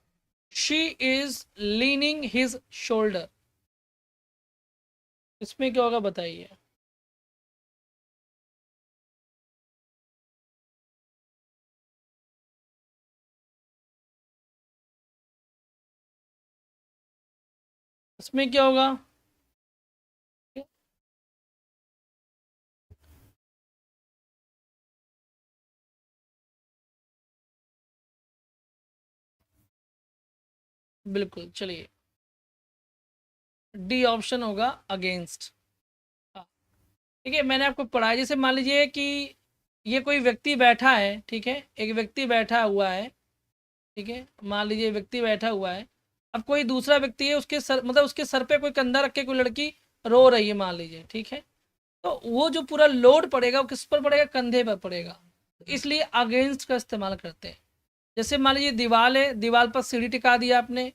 she is leaning his shoulder, इसमें क्या होगा बताइए। इसमें क्या होगा, बिल्कुल, चलिए डी ऑप्शन होगा, अगेंस्ट। ठीक है, मैंने आपको पढ़ाया, जैसे मान लीजिए कि ये कोई व्यक्ति बैठा है, ठीक है, एक व्यक्ति बैठा हुआ है, ठीक है, मान लीजिए व्यक्ति बैठा हुआ है। अब कोई दूसरा व्यक्ति है, उसके सर मतलब उसके सर पे कोई कंधा रख के कोई लड़की रो रही है मान लीजिए, ठीक है। तो वो जो पूरा लोड पड़ेगा वो किस पर पड़ेगा, कंधे पर पड़ेगा, इसलिए अगेंस्ट का इस्तेमाल करते हैं। जैसे मान लीजिए दीवार है, दीवार पर सीढ़ी टिका दिया आपने,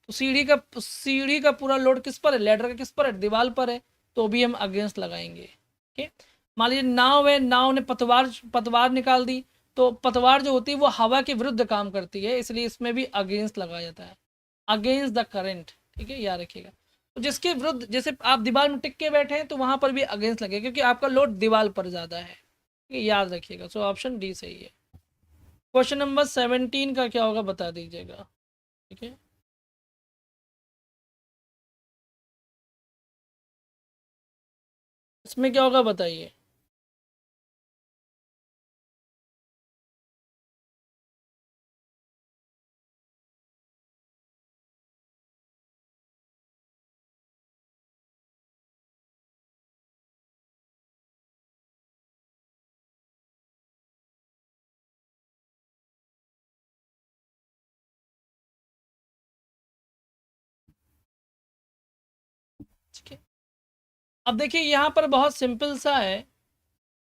तो सीढ़ी का पूरा लोड किस पर है, लेडर का किस पर है, दीवार पर है, तो भी हम अगेंस्ट लगाएंगे, ठीक। मान लीजिए नाव है, नाव ने पतवार पतवार निकाल दी, तो पतवार जो होती है वो हवा के विरुद्ध काम करती है, इसलिए इसमें भी अगेंस्ट लगाया जाता है, अगेंस्ट द करंट, ठीक है, याद रखिएगा। तो जिसके विरुद्ध, जैसे आप दीवार में टिक के बैठे हैं तो वहां पर भी अगेंस्ट लगेगा, क्योंकि आपका लोड दीवार पर ज्यादा है, ठीक है, याद रखिएगा। सो ऑप्शन डी सही है। क्वेश्चन नंबर 17 का क्या होगा बता दीजिएगा, ठीक है। इसमें क्या होगा बताइए। ठीक है, अब देखिए यहाँ पर बहुत सिंपल सा है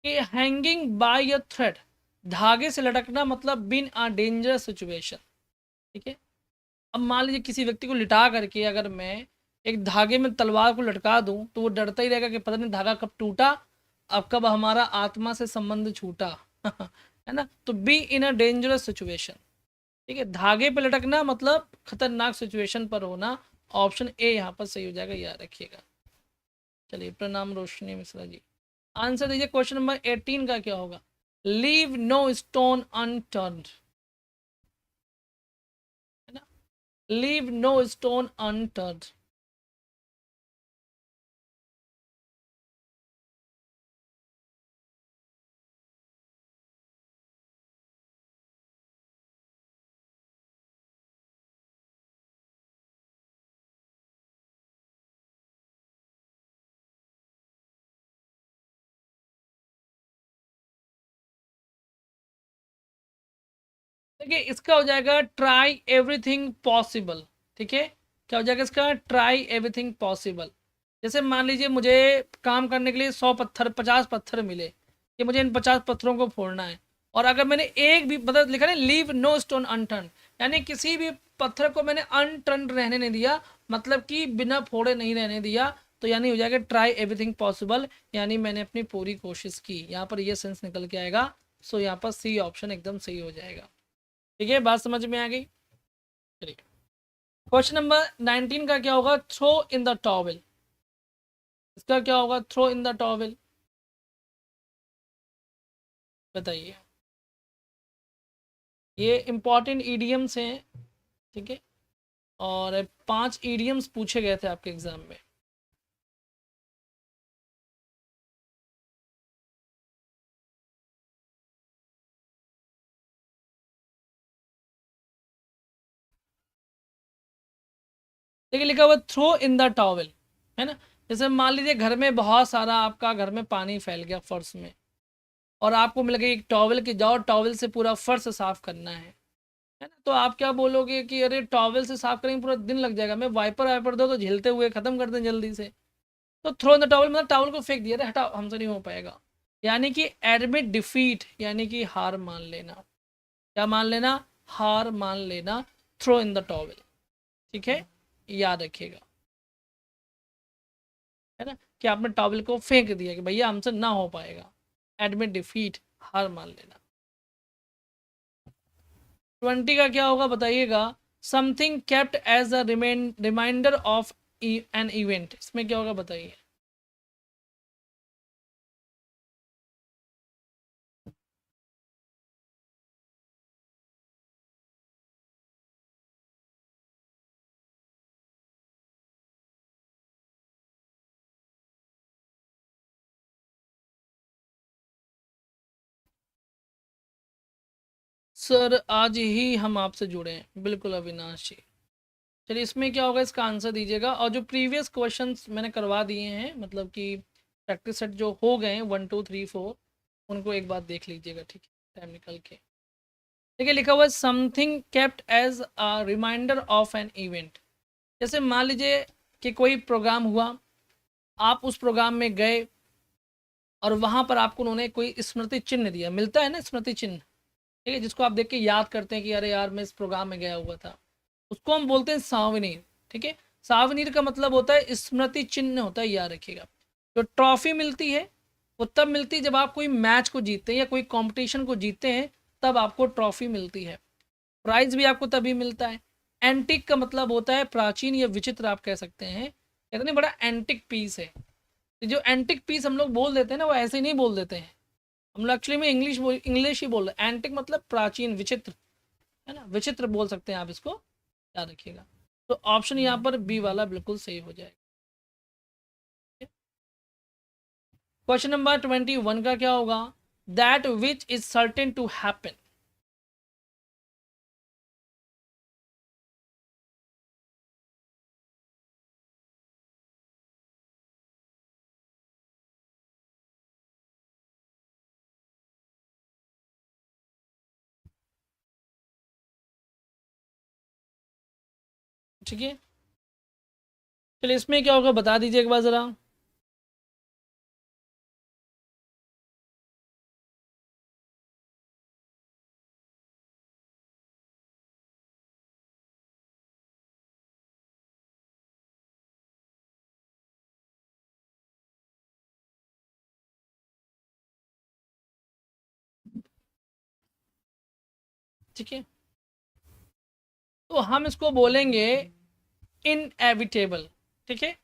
कि हैंगिंग बाय अ थ्रेड, धागे से लटकना मतलब बिन अ डेंजरस सिचुएशन, ठीक है। अब मान लीजिए किसी व्यक्ति को लिटा करके अगर मैं एक धागे में तलवार को लटका दूं तो वो डरता ही रहेगा कि पता नहीं धागा कब टूटा, अब कब हमारा आत्मा से संबंध छूटा है ना। तो be in a dangerous situation, ठीक है, धागे पे लटकना मतलब खतरनाक सिचुएशन पर होना, ऑप्शन ए यहाँ पर सही हो जाएगा, याद रखिएगा। चलिए, प्रणाम रोशनी मिश्रा जी, आंसर दीजिए। क्वेश्चन नंबर 18 का क्या होगा, लीव नो स्टोन अनटर्न्ड, है ना, लीव नो स्टोन अनटर्न्ड। देखिए इसका हो जाएगा ट्राई एवरीथिंग पॉसिबल, ठीक है। क्या हो जाएगा इसका, ट्राई एवरीथिंग पॉसिबल। जैसे मान लीजिए मुझे काम करने के लिए 100 पत्थर 50 पत्थर मिले, कि मुझे इन 50 पत्थरों को फोड़ना है, और अगर मैंने एक भी मतलब लिखा ना, लीव नो स्टोन अनटर्न, यानी किसी भी पत्थर को मैंने अनटर्न रहने नहीं दिया, मतलब कि बिना फोड़े नहीं रहने दिया, तो यानी हो जाएगा ट्राई एवरीथिंग पॉसिबल, यानी मैंने अपनी पूरी कोशिश की, यहाँ पर ये सेंस निकल के आएगा। सो यहाँ पर सी ऑप्शन एकदम सही हो जाएगा, ठीक है, बात समझ में आ गई। चलिए क्वेश्चन नंबर 19 का क्या होगा, थ्रो इन द टॉवेल। इसका क्या होगा, थ्रो इन द टॉवेल, बताइए। ये इंपॉर्टेंट ईडियम्स हैं, ठीक है, और 5 ईडियम्स पूछे गए थे आपके एग्जाम में। देखिए लिखा हुआ थ्रो इन द टॉवेल, है ना। जैसे मान लीजिए घर में बहुत सारा आपका घर में पानी फैल गया फर्श में, और आपको मिल गई एक टॉवेल की, जाओ टॉवेल से पूरा फर्श साफ करना है ना। तो आप क्या बोलोगे कि अरे टॉवेल से साफ करेंगे पूरा दिन लग जाएगा, मैं वाइपर वाइपर दो तो झेलते हुए खत्म कर दें जल्दी से। तो थ्रो इन द टॉवेल मतलब टॉवेल को फेंक दिया, अरे हटाओ हमसे नहीं हो पाएगा। यानी कि एडमिट डिफीट, यानी कि हार मान लेना। क्या मान लेना, हार मान लेना, थ्रो इन द टॉवेल, ठीक है, याद रखिएगा, है ना, कि आपने टॉवेल को फेंक दिया कि भैया हमसे ना हो पाएगा, एडमिट डिफीट, हार मान लेना। 20 का क्या होगा बताइएगा, something kept as a reminder of an event. इसमें क्या होगा बताइए। सर आज ही हम आपसे जुड़े हैं, बिल्कुल अविनाश जी। चलिए इसमें क्या होगा, इसका आंसर दीजिएगा, और जो प्रीवियस क्वेश्चंस मैंने करवा दिए हैं, मतलब कि प्रैक्टिस सेट जो हो गए हैं 1 2 3 4, उनको एक बार देख लीजिएगा, ठीक है, टाइम निकल के। देखिए लिखा हुआ है something kept as a reminder of an event. जैसे मान लीजिए कि कोई प्रोग्राम हुआ, आप उस प्रोग्राम में गए, और वहाँ पर आपको उन्होंने कोई स्मृति चिन्ह दिया, मिलता है ना स्मृति चिन्ह, ठीक है, जिसको आप देख के याद करते हैं कि अरे यार मैं इस प्रोग्राम में गया हुआ था, उसको हम बोलते हैं सावनीर, ठीक है। सावनीर का मतलब होता है स्मृति चिन्ह होता है, याद रखिएगा। जो ट्रॉफी मिलती है वो तब मिलती है जब आप कोई मैच को जीतते हैं या कोई कंपटीशन को जीतते हैं, तब आपको ट्रॉफी मिलती है। प्राइज भी आपको तभी मिलता है। एंटिक का मतलब होता है प्राचीन या विचित्र, आप कह सकते हैं इतने बड़ा एंटिक पीस है। जो एंटिक पीस हम लोग बोल देते हैं ना, वो ऐसे ही नहीं बोल देते हैं, हम लोग एक्चुअली में इंग्लिश ही बोल रहे हैं। एंटिक मतलब प्राचीन, विचित्र, है ना, विचित्र बोल सकते हैं आप इसको, याद रखिएगा। तो ऑप्शन यहाँ पर बी वाला बिल्कुल सही हो जाएगा। क्वेश्चन नंबर 21 का क्या होगा, that which is certain to happen. ठीक है, चलिए इसमें क्या होगा बता दीजिए एक बार जरा। ठीक है, तो हम इसको बोलेंगे इनएविटेबल, ठीक है,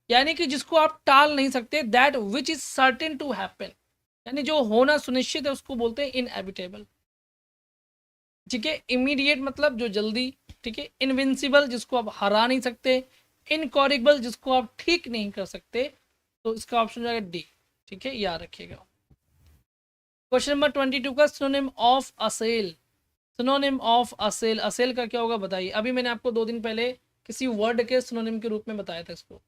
यानी कि जिसको आप टाल नहीं सकते, that which is certain to happen, यानी जो होना सुनिश्चित है उसको बोलते हैं इनएविटेबल, ठीक है। इमीडिएट मतलब जो जल्दी, ठीक है। इनविंसिबल जिसको आप हरा नहीं सकते, इनकॉरिगबल जिसको आप ठीक नहीं कर सकते। तो इसका ऑप्शन हो जाएगा डी, ठीक है, याद रखिएगा। क्वेश्चन नंबर 22 का सिनोनिम ऑफ असेल। सिनोनिम ऑफ असेल, असेल का क्या होगा बताइए। अभी मैंने आपको 2 दिन पहले किसी वर्ड के सिनोनिम के रूप में बताया था इसको।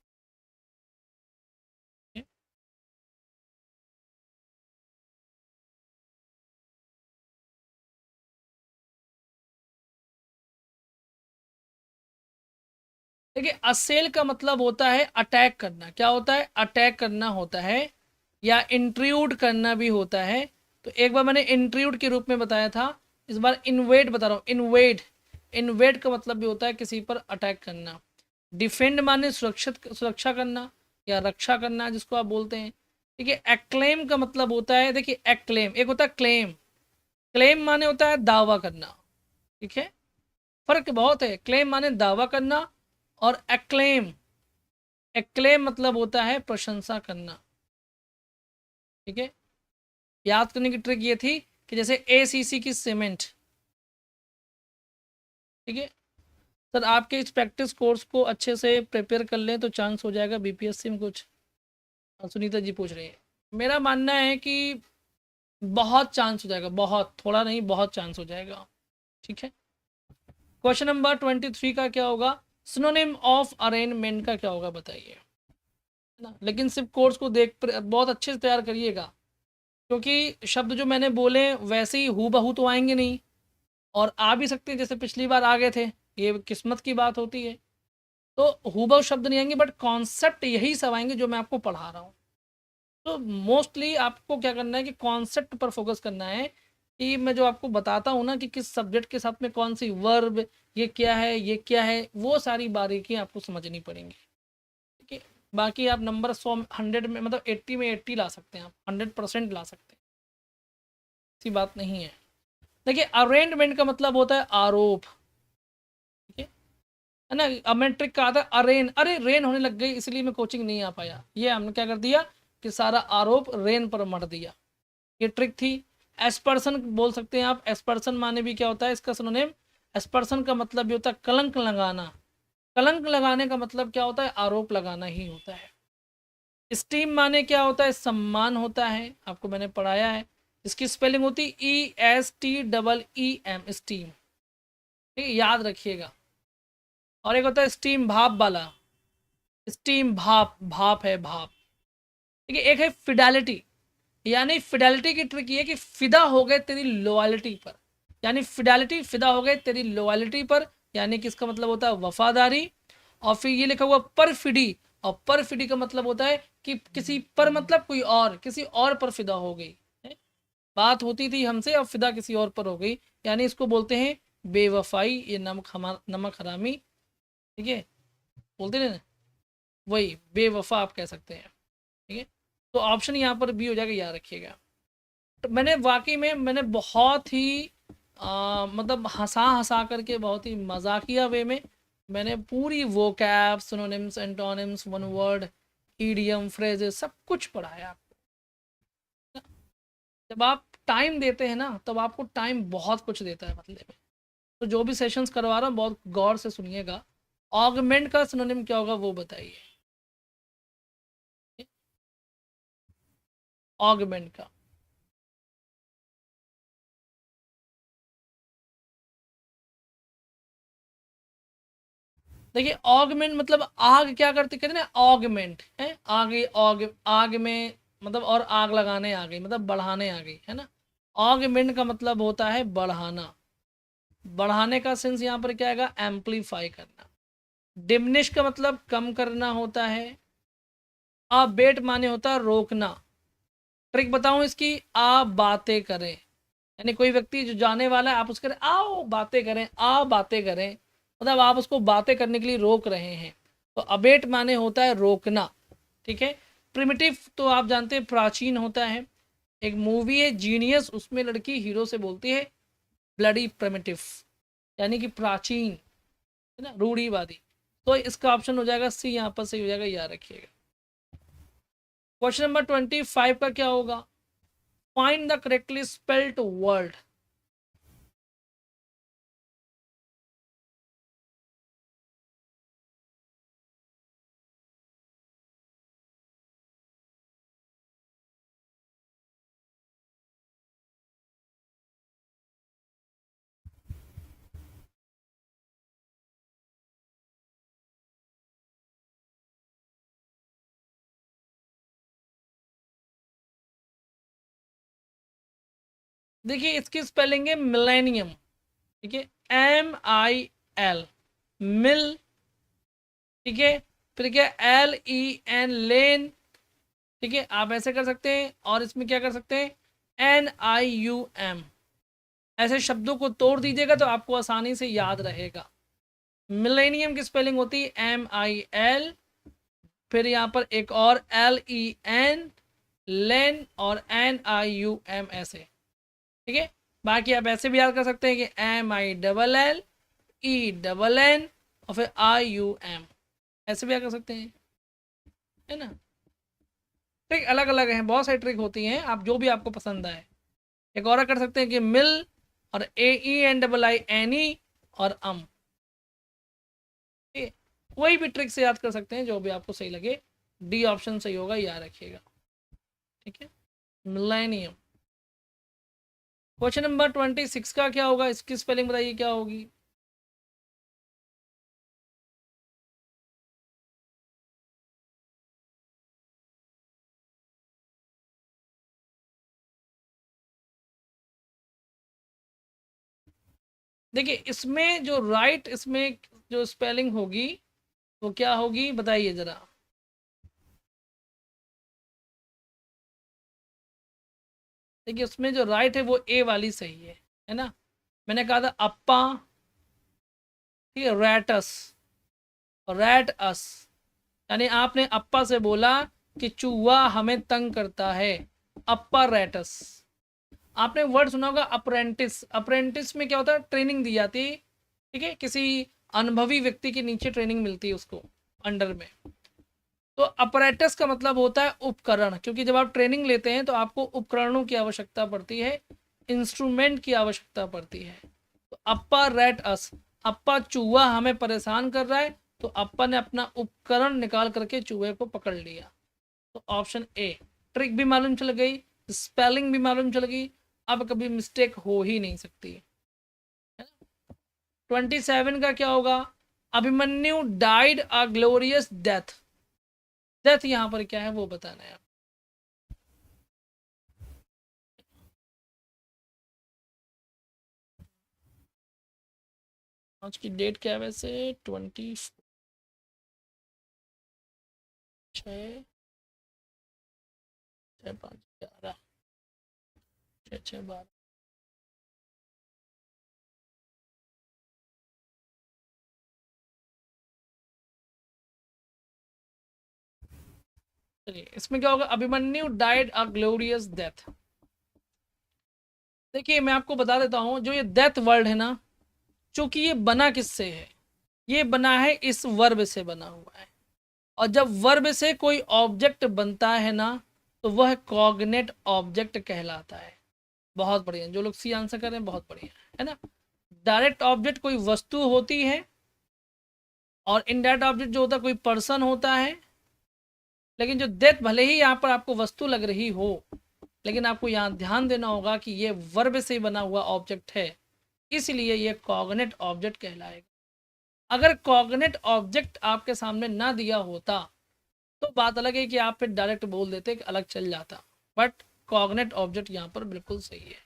देखिए असेल का मतलब होता है अटैक करना। क्या होता है, अटैक करना होता है, या इंट्रूड करना भी होता है। तो एक बार मैंने इंट्रूड के रूप में बताया था, इस बार इन्वेड बता रहा हूँ। इन्वेड, इन्वेड का मतलब भी होता है किसी पर अटैक करना। डिफेंड माने सुरक्षित, सुरक्षा करना या रक्षा करना जिसको आप बोलते हैं, ठीक है। एक्लेम का मतलब होता है, देखिए एक्लेम एक होता है क्लेम, क्लेम माने होता है दावा करना, ठीक है। फर्क बहुत है। क्लेम माने दावा करना, और एक्लेम, एक्लेम मतलब होता है प्रशंसा करना। ठीक है, याद करने की ट्रिक ये थी कि जैसे ACC की सीमेंट। ठीक है सर, आपके इस प्रैक्टिस कोर्स को अच्छे से प्रिपेयर कर लें तो चांस हो जाएगा BPSC में कुछ। सुनीता जी पूछ रही है, मेरा मानना है कि बहुत चांस हो जाएगा, बहुत, थोड़ा नहीं बहुत चांस हो जाएगा। ठीक है, क्वेश्चन नंबर 23 का क्या होगा, सिनोनिम ऑफ अरेंजमेंट का क्या होगा बताइए ना। लेकिन सिर्फ कोर्स को देख बहुत अच्छे से तैयार करिएगा, क्योंकि शब्द जो मैंने बोले वैसे ही हूबहू तो आएंगे नहीं, और आ भी सकते हैं जैसे पिछली बार आ गए थे, ये किस्मत की बात होती है। तो हूबहू शब्द नहीं आएंगे, बट कॉन्सेप्ट यही सब आएंगे जो मैं आपको पढ़ा रहा हूँ। तो मोस्टली आपको क्या करना है कि कॉन्सेप्ट पर फोकस करना है, कि मैं जो आपको बताता हूँ ना कि किस सब्जेक्ट के साथ में कौन सी वर्ब, ये क्या है ये क्या है, वो सारी बारीकियाँ आपको समझनी पड़ेंगी। ठीक है, बाकी आप नंबर 100 में मतलब 80 में 80 ला सकते हैं, आप 100% ला सकते हैं, ऐसी बात नहीं है। देखिए अरेंजमेंट का मतलब होता है आरोप। ठीक है ना, अब मैंने ट्रिक कहा था अरेन, अरे रेन होने लग गई इसलिए मैं कोचिंग नहीं आ पाया, ये हमने क्या कर दिया कि सारा आरोप रेन पर मर दिया, ये ट्रिक थी। एस्पर्सन बोल सकते हैं आप, एस्पर्सन माने भी क्या होता है इसका सिनोनिम, एस्पर्सन का मतलब भी होता है कलंक लगाना। कलंक लगाने का मतलब क्या होता है, आरोप लगाना ही होता है। स्टीम माने क्या होता है, सम्मान होता है, आपको मैंने पढ़ाया है। इसकी स्पेलिंग होती ESTEEM, स्टीम। ठीक है, याद रखिएगा। और एक होता है स्टीम भाप वाला, स्टीम भाप, भाप है भाप। ठीक है, एक है फिडेलिटी, यानी फिडेलिटी की ट्रिक ये कि फिदा हो गए तेरी लॉयल्टी पर, यानी फिडेलिटी, फिदा हो गए तेरी लॉयल्टी पर, यानी कि इसका मतलब होता है वफादारी। और फिर ये लिखा हुआ परफिडी, और परफिडी का मतलब होता है कि किसी पर मतलब कोई और, किसी और पर फिदा हो गई है? बात होती थी हमसे, अब फिदा किसी और पर हो गई, यानी इसको बोलते हैं बेवफाई, ये नमक हरामी। ठीक है, बोलते हैं ना, वही बेवफा आप कह सकते हैं। ठीक है, तो ऑप्शन यहाँ पर भी हो जाएगा, याद रखिएगा। तो मैंने वाकई में मैंने बहुत ही मतलब हंसा हंसा करके, बहुत ही मजाकिया वे में मैंने पूरी vocab, synonyms, antonyms, one word, idiom, phrases सब कुछ पढ़ाया आपको। जब आप टाइम देते हैं ना, तब आपको टाइम बहुत कुछ देता है बदले में। तो जो भी सेशंस करवा रहा हूँ बहुत गौर से सुनिएगा। ऑगमेंट का सिनोनिम क्या होगा वो बताइए, ऑगमेंट का। देखिए ऑगमेंट मतलब आग क्या करते, कहते हैं ना ऑगमेंट है, आगे ऑग, आग में मतलब, और आग लगाने आ गई मतलब बढ़ाने आ गई है ना। ऑगमेंट का मतलब होता है बढ़ाना, बढ़ाने का सेंस यहाँ पर क्या आएगा, एम्पलीफाई करना। डिमिनिश का मतलब कम करना होता है। अबेट माने होता है रोकना। ट्रिक बताऊं इसकी, आप बातें करें, यानी कोई व्यक्ति जो जाने वाला है आप उसके आओ बातें करें, आ बातें करें, मतलब आप उसको बातें करने के लिए रोक रहे हैं। तो अबेट माने होता है रोकना। ठीक है, प्रिमिटिव तो आप जानते हैं प्राचीन होता है। एक मूवी है जीनियस, उसमें लड़की हीरो से बोलती है ब्लडी प्रिमिटिव, यानी कि प्राचीन, है ना, रूढ़ीवादी। तो इसका ऑप्शन हो जाएगा सी, यहाँ पर सही हो जाएगा, याद रखिएगा। क्वेश्चन नंबर 25 का क्या होगा, find the correctly spelled word. देखिए इसकी स्पेलिंग है मिलेनियम। ठीक है, MIL, मिल। ठीक है, फिर क्या, LEN, लेन। ठीक है, आप ऐसे कर सकते हैं, और इसमें क्या कर सकते हैं, NIUM। ऐसे शब्दों को तोड़ दीजिएगा तो आपको आसानी से याद रहेगा। मिलेनियम की स्पेलिंग होती है MIL, फिर यहाँ पर एक और LEN, लेन, और NIUM ऐसे। ठीक है, बाकी आप ऐसे भी याद कर सकते हैं कि MILL AENN और फिर IUM, ऐसे भी क्या कर सकते हैं, है ना। ट्रिक अलग अलग हैं, बहुत सारी ट्रिक होती हैं, आप जो भी आपको पसंद आए। एक और कर सकते हैं कि मिल और AENNE और ठीक है? कोई भी ट्रिक से याद कर सकते हैं, जो भी आपको सही लगे। डी ऑप्शन सही होगा, याद रखिएगा, ठीक है। मिलेनियम। क्वेश्चन नंबर 26 का क्या होगा, इसकी स्पेलिंग बताइए क्या होगी। देखिए इसमें जो राइट, इसमें जो स्पेलिंग होगी वो क्या होगी बताइए जरा। देखिए उसमें जो राइट है वो ए वाली सही है ना। मैंने कहा था अप्पा, ठीक है, रैटस, रैट अस, यानी आपने अप्पा से बोला कि चूहा हमें तंग करता है, अप्पा रैटस। आपने वर्ड सुना होगा अप्रेंटिस, अप्रेंटिस में क्या होता है, ट्रेनिंग दी जाती है, ठीक है, किसी अनुभवी व्यक्ति के नीचे ट्रेनिंग मिलती है उसको, अंडर में। तो अपरेटस का मतलब होता है उपकरण, क्योंकि जब आप ट्रेनिंग लेते हैं तो आपको उपकरणों की आवश्यकता पड़ती है, इंस्ट्रूमेंट की आवश्यकता पड़ती है। तो अप्पा रैट अस, अप्पा चूहा हमें परेशान कर रहा है, तो अप्पा ने अपना उपकरण निकाल करके चूहे को पकड़ लिया। तो ऑप्शन ए। ट्रिक भी मालूम चल गई, स्पेलिंग भी मालूम चल गई, अब कभी मिस्टेक हो ही नहीं सकती। 27 का क्या होगा, Abhimanyu died a glorious death. Death यहाँ पर क्या है वो बताना है। आज की डेट क्या है वैसे, 26 5 11 6 12। चलिए इसमें क्या होगा, Abhimanyu died a glorious death. देखिए मैं आपको बता देता हूँ, जो ये डेथ वर्ड है ना, चूंकि ये बना किससे है, ये बना है इस वर्ब से बना हुआ है। और जब वर्ब से कोई ऑब्जेक्ट बनता है ना, तो वह कॉग्नेट ऑब्जेक्ट कहलाता है। बहुत बढ़िया, जो लोग सी आंसर कर रहे हैं बहुत बढ़िया, है ना। डायरेक्ट ऑब्जेक्ट कोई वस्तु होती है, और इनडायरेक्ट ऑब्जेक्ट जो होता है कोई पर्सन होता है। लेकिन जो डेथ भले ही यहाँ पर आपको वस्तु लग रही हो, लेकिन आपको यहाँ ध्यान देना होगा कि ये वर्ब से बना हुआ ऑब्जेक्ट है, इसलिए ये कॉग्नेट ऑब्जेक्ट कहलाएगा। अगर कॉग्नेट ऑब्जेक्ट आपके सामने ना दिया होता तो बात अलग है कि आप फिर डायरेक्ट बोल देते कि अलग चल जाता, बट कॉग्नेट ऑब्जेक्ट यहाँ पर बिल्कुल सही है,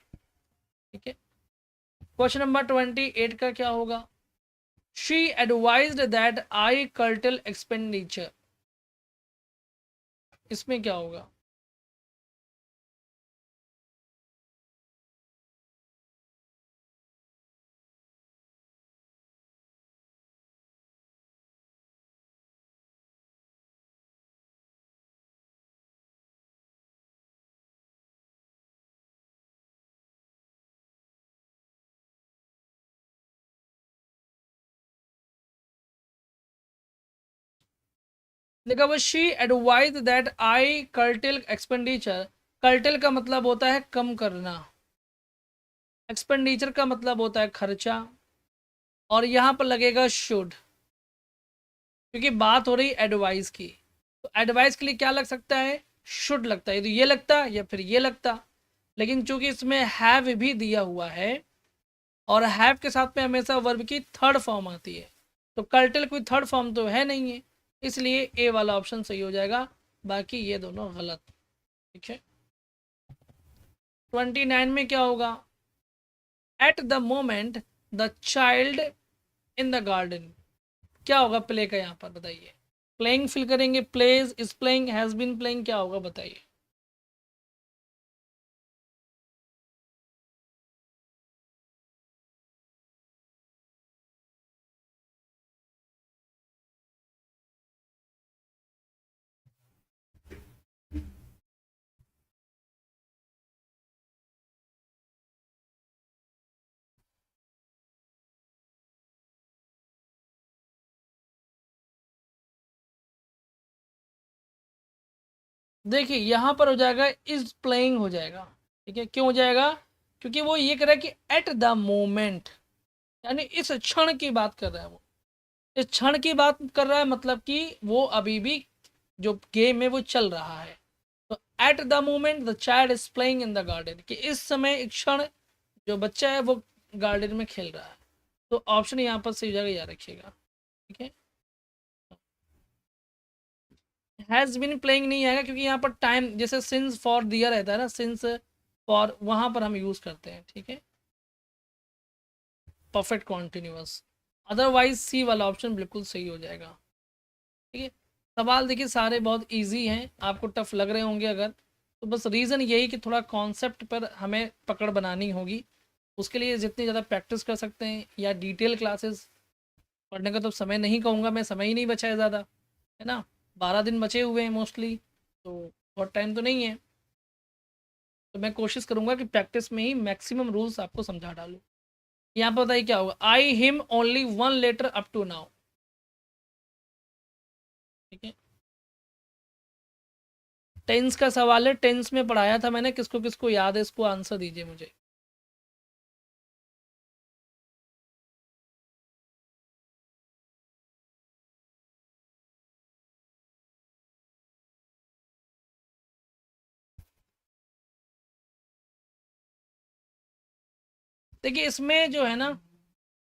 ठीक है। क्वेश्चन नंबर 28 का क्या होगा, she advised that I curtail expenditure. इसमें क्या होगा, लिखा हुआ she advise that I cartel expenditure. Cartel का मतलब होता है कम करना, एक्सपेंडिचर का मतलब होता है खर्चा, और यहाँ पर लगेगा शुड, क्योंकि बात हो रही एडवाइस की। तो एडवाइस के लिए क्या लग सकता है, शुड लगता है, तो ये लगता या फिर ये लगता। लेकिन चूंकि इसमें हैव भी दिया हुआ है, और हैव के साथ में हमेशा वर्ब की थर्ड फॉर्म आती है, तो कर्टेल कोई थर्ड फॉर्म तो है नहीं है, इसलिए ए वाला ऑप्शन सही हो जाएगा, बाकी ये दोनों गलत, ठीक है। 29 में क्या होगा, at the moment the child in the garden. क्या होगा प्ले का यहाँ पर बताइए, प्लेइंग फिल करेंगे, plays, is playing, has been playing, क्या होगा बताइए। देखिए यहाँ पर हो जाएगा इज प्लेइंग हो जाएगा, ठीक है। क्यों हो जाएगा? क्योंकि वो ये कह रहा है कि एट द मोमेंट, यानी इस क्षण की बात कर रहा है वो, इस क्षण की बात कर रहा है, मतलब कि वो अभी भी जो गेम है वो चल रहा है। तो eight the moment the child is playing in the garden, कि इस समय, एक क्षण जो बच्चा है वो गार्डन में खेल रहा है। तो ऑप्शन यहाँ पर सही जगह याद रखिएगा, ठीक है। हैज़ बीन प्लेइंग नहीं आएगा, क्योंकि यहाँ पर टाइम जैसे सिंस फॉर दिया रहता है ना, सिंस फॉर वहाँ पर हम यूज़ करते हैं, ठीक है, परफेक्ट कॉन्टिन्यूअस। अदरवाइज सी वाला ऑप्शन बिल्कुल सही हो जाएगा, ठीक है। सवाल देखिए सारे बहुत इजी हैं, आपको टफ लग रहे होंगे अगर, तो बस रीज़न यही कि थोड़ा कॉन्सेप्ट पर हमें पकड़ बनानी होगी। उसके लिए जितनी ज़्यादा प्रैक्टिस कर सकते हैं, या डिटेल क्लासेस पढ़ने का तो समय नहीं कहूँगा मैं, समय ही नहीं बचा है ज़्यादा, है ना। 12 दिन बचे हुए हैं मोस्टली, तो बहुत टाइम तो नहीं है। तो मैं कोशिश करूँगा कि प्रैक्टिस में ही मैक्सिमम रूल्स आपको समझा डालूँ। यहाँ पर बताइए क्या होगा, I him only 1 letter up to now, ठीक है। टेंस का सवाल है, टेंस में पढ़ाया था मैंने, किसको किसको याद है इसको आंसर दीजिए मुझे। देखिए इसमें जो है ना,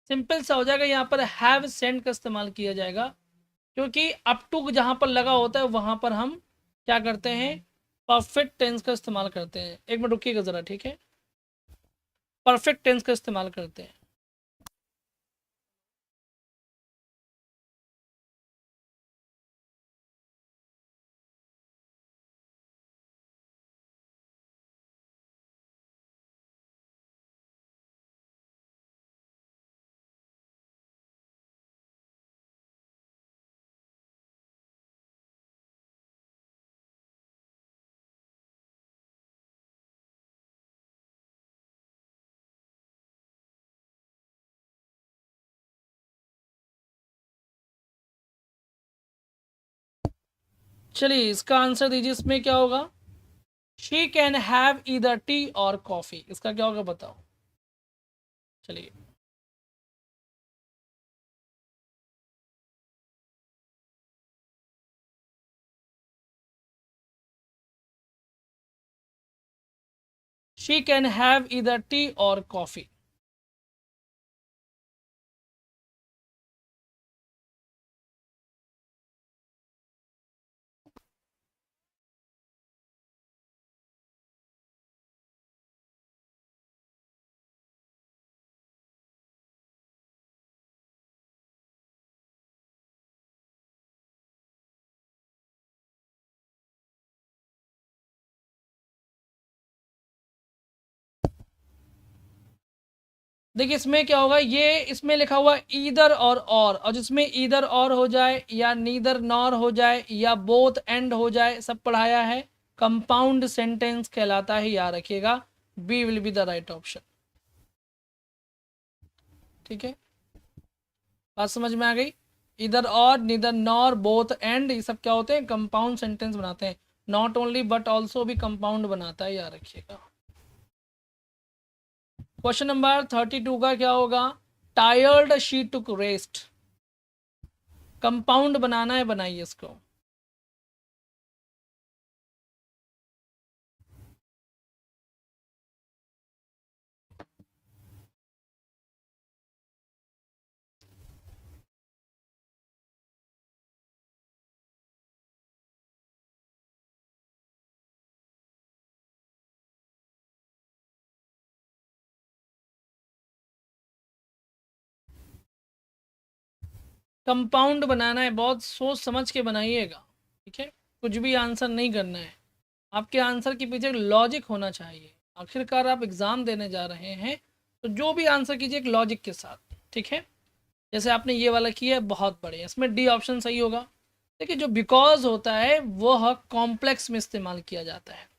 सिंपल सा हो जाएगा, यहाँ पर हैव सेंड का इस्तेमाल किया जाएगा, क्योंकि अप टू जहाँ पर लगा होता है वहाँ पर हम क्या करते हैं, परफेक्ट टेंस का इस्तेमाल करते हैं। एक मिनट रुकिएगा ज़रा, ठीक है, परफेक्ट टेंस का इस्तेमाल करते हैं। चलिए इसका आंसर दीजिए, इसमें क्या होगा, she can have either T और कॉफ़ी, इसका क्या होगा बताओ। चलिए, she can have either T और कॉफ़ी। देखिए इसमें क्या होगा, ये इसमें लिखा हुआ ईदर और जिसमें ईदर और हो जाए, या नीदर नॉर हो जाए, या बोथ एंड हो जाए, सब पढ़ाया है, कंपाउंड सेंटेंस कहलाता है, याद रखिएगा। B will be the right option, ठीक है। बात समझ में आ गई? इधर और, नीदर नॉर, बोथ एंड, ये सब क्या होते हैं, कंपाउंड सेंटेंस बनाते हैं। नॉट ओनली बट ऑल्सो भी कंपाउंड बनाता है, याद रखिएगा। क्वेश्चन नंबर 32 का क्या होगा, tired she took rest, compound बनाना है, बनाइए इसको। कंपाउंड बनाना है, बहुत सोच समझ के बनाइएगा, ठीक है। कुछ भी आंसर नहीं करना है, आपके आंसर के पीछे लॉजिक होना चाहिए। आखिरकार आप एग्ज़ाम देने जा रहे हैं, तो जो भी आंसर कीजिए एक लॉजिक के साथ, ठीक है। जैसे आपने ये वाला किया है, बहुत बढ़िया, इसमें डी ऑप्शन सही होगा। देखिए जो बिकॉज होता है वह कॉम्प्लेक्स में इस्तेमाल किया जाता है,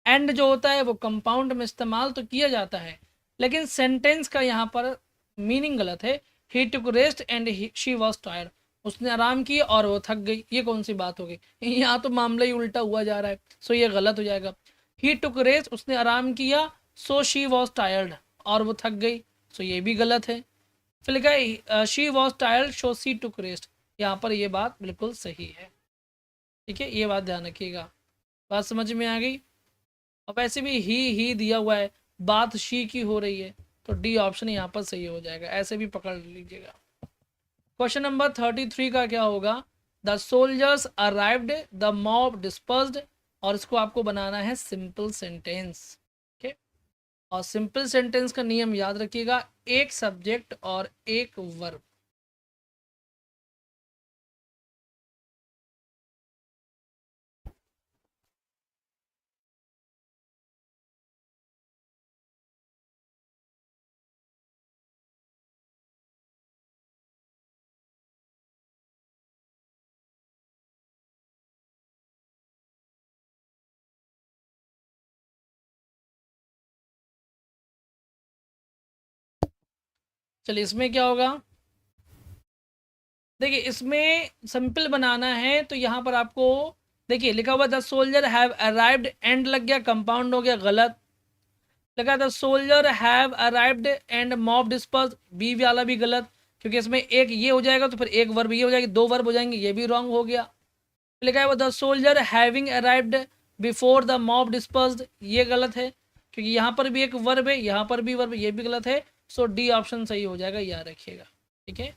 एंड जो होता है वो कंपाउंड में इस्तेमाल तो किया जाता है, लेकिन सेंटेंस का यहाँ पर मीनिंग गलत है। He took rest and she was tired, उसने आराम किया और वो थक गई, ये कौन सी बात हो गई? यहाँ तो मामला ही उल्टा हुआ जा रहा है, सो ये गलत हो जाएगा। ही टुक रेस्ट, उसने आराम किया, सो शी वॉज टायर्ड, और वो थक गई, सो ये भी गलत है। फिर लिखा है she was tired so she took rest, यहाँ पर ये बात बिल्कुल सही है। ठीक है, ये बात ध्यान रखिएगा। बात समझ में आ गई? अब ऐसे भी ही दिया हुआ है, बात शी की हो रही है, तो डी ऑप्शन यहाँ पर सही हो जाएगा, ऐसे भी पकड़ लीजिएगा। क्वेश्चन नंबर 33 का क्या होगा? The soldiers arrived, the mob dispersed, और इसको आपको बनाना है सिंपल सेंटेंस। ठीक, और सिंपल सेंटेंस का नियम याद रखिएगा, एक सब्जेक्ट और एक वर्ब। चलिए इसमें क्या होगा? देखिए इसमें सिंपल बनाना है, तो यहाँ पर आपको देखिए लिखा हुआ the soldier have arrived, and लग गया, कंपाउंड हो गया, गलत। लगा the soldier have arrived and mob disperse, B वाला भी गलत, क्योंकि इसमें एक ये हो जाएगा तो फिर एक वर्ब ये हो जाएगी, दो वर्ब हो जाएंगे, ये भी रॉन्ग हो गया। लिखा है the soldier having arrived before the mob dispersed, ये गलत है, क्योंकि यहाँ पर भी एक वर्ब है, यहाँ पर भी वर्ब, ये भी गलत है। सो डी ऑप्शन सही हो जाएगा, याद रखिएगा। ठीक है,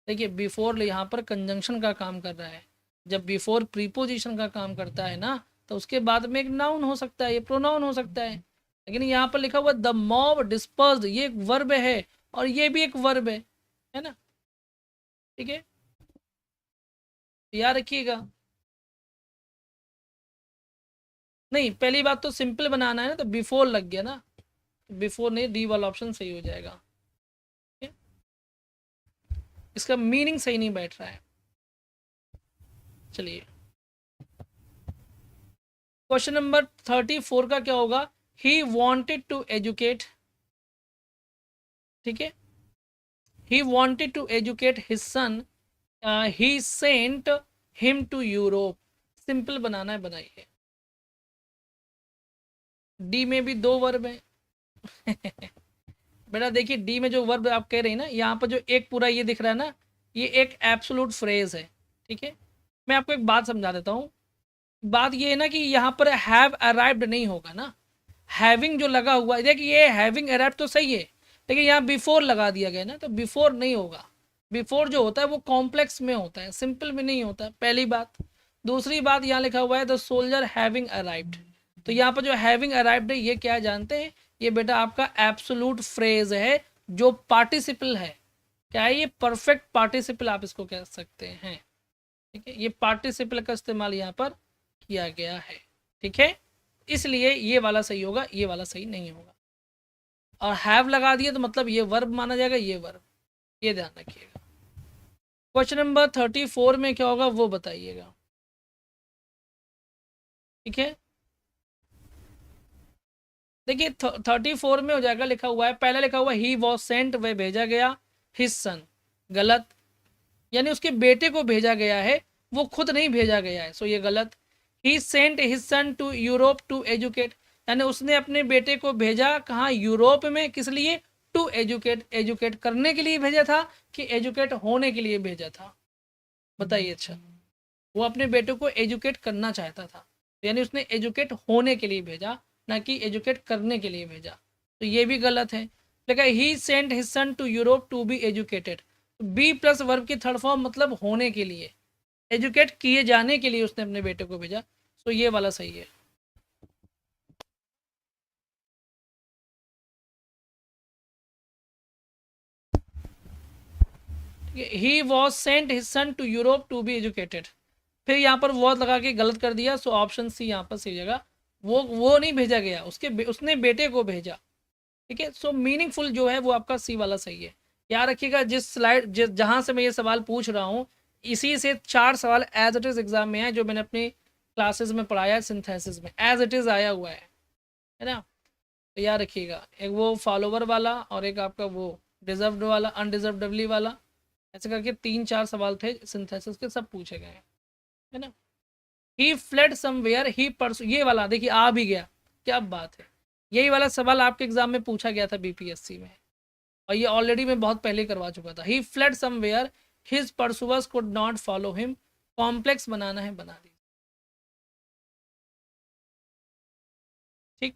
देखिए बिफोर यहाँ पर कंजंक्शन का काम कर रहा है, जब बिफोर प्रीपोजिशन का काम करता है ना, तो उसके बाद में एक नाउन हो सकता है, ये प्रोनाउन हो सकता है। लेकिन यहाँ पर लिखा हुआ द मॉब डिस्पर्स्ड, ये एक वर्ब है और ये भी एक वर्ब है ना। ठीक है, याद रखिएगा। नहीं, पहली बात तो सिंपल बनाना है ना, तो बिफोर लग गया ना, बिफोर नहीं, डी वाला ऑप्शन सही हो जाएगा। ठीक है? इसका मीनिंग सही नहीं बैठ रहा है। चलिए क्वेश्चन नंबर 34 का क्या होगा? ही वॉन्टेड टू एजुकेट, ठीक है, he wanted to educate his son, he sent him to Europe. Simple बनाना है, बनाइए। डी में भी दो वर्ब है। बेटा देखिए, डी में जो वर्ब आप कह रहे हैं ना, यहाँ पर जो एक पूरा ये दिख रहा है ना, ये एक एब्सोल्यूट फ्रेज है। ठीक है, मैं आपको एक बात समझा देता हूँ। बात ये है ना कि यहाँ पर हैव अराइव्ड नहीं होगा ना, हैविंग जो लगा हुआ है, देखिए ये हैविंग अराइव्ड तो सही है, लेकिन यहाँ बिफोर लगा दिया गया ना, तो बिफोर नहीं होगा। बिफोर जो होता है वो कॉम्प्लेक्स में होता है, सिंपल में नहीं होता, पहली बात। दूसरी बात, यहाँ लिखा हुआ है द सोल्जर हैविंग अराइव्ड, तो यहाँ पर जो हैविंग अराइव्ड है ये क्या जानते हैं? ये बेटा आपका एब्सोल्यूट फ्रेज है, जो पार्टिसिपल है। क्या है ये? परफेक्ट पार्टिसिपल आप इसको कह सकते हैं। ठीक है, ये पार्टिसिपल का इस्तेमाल यहाँ पर किया गया है। ठीक है, इसलिए ये वाला सही होगा, ये वाला सही नहीं होगा। और हैव लगा दिया तो मतलब ये वर्ब माना जाएगा, ये वर्ब, ये ध्यान रखिएगा। क्वेश्चन नंबर 34 में क्या होगा वो बताइएगा। ठीक है, देखिए 34 में हो जाएगा, लिखा हुआ है, पहले लिखा हुआ ही वॉज सेंट, वह भेजा गया, हिज सन, गलत, यानी उसके बेटे को भेजा गया है, वो खुद नहीं भेजा गया है, सो ये गलत। He sent his son to Europe to educate, यानी उसने अपने बेटे को भेजा कहाँ? यूरोप में, किस लिए? टू एजुकेट, एजुकेट करने के लिए भेजा था कि एजुकेट होने के लिए भेजा था? बताइए। अच्छा, वो अपने बेटे को एजुकेट करना चाहता था, यानी उसने एजुकेट होने के लिए भेजा, ना कि एजुकेट करने के लिए भेजा, तो ये भी गलत है। लेकिन he sent his son to Europe to be educated, B plus verb की थर्ड फॉर्म मतलब होने के लिए, एजुकेट किए जाने के लिए उसने अपने बेटे को भेजा, तो ये वाला सही है। He was sent his son to Europe to be educated, फिर यहाँ पर वॉज लगा के गलत कर दिया, सो ऑप्शन सी यहाँ पर सही जगह। वो नहीं भेजा गया, उसने बेटे को भेजा। ठीक है, सो मीनिंगफुल जो है वो आपका सी वाला सही है। याद रखिएगा, जिस स्लाइड जहाँ से मैं ये सवाल पूछ रहा हूँ, इसी से 4 सवाल एज इट इज़ एग्जाम में है, जो मैंने अपनी क्लासेस में पढ़ाया है, सिंथेसिस में एज इट इज़ आया हुआ है ना। तो याद रखिएगा, एक वो फॉलोवर वाला और एक आपका वो डिजर्व्ड वाला, अनडिजर्वडली वाला, ऐसे करके 3-4 सवाल थे सिंथेसिस के, सब पूछे गए हैं, है ना। ही फ्लेड समवेयर ही परसू, ये वाला देखिए आ भी गया, क्या बात है। यही वाला सवाल आपके एग्जाम में पूछा गया था बीपीएससी में, और ये ऑलरेडी मैं बहुत पहले करवा चुका था। He fled somewhere his pursuers could not follow him, complex बनाना है बना दीजिए। ठीक।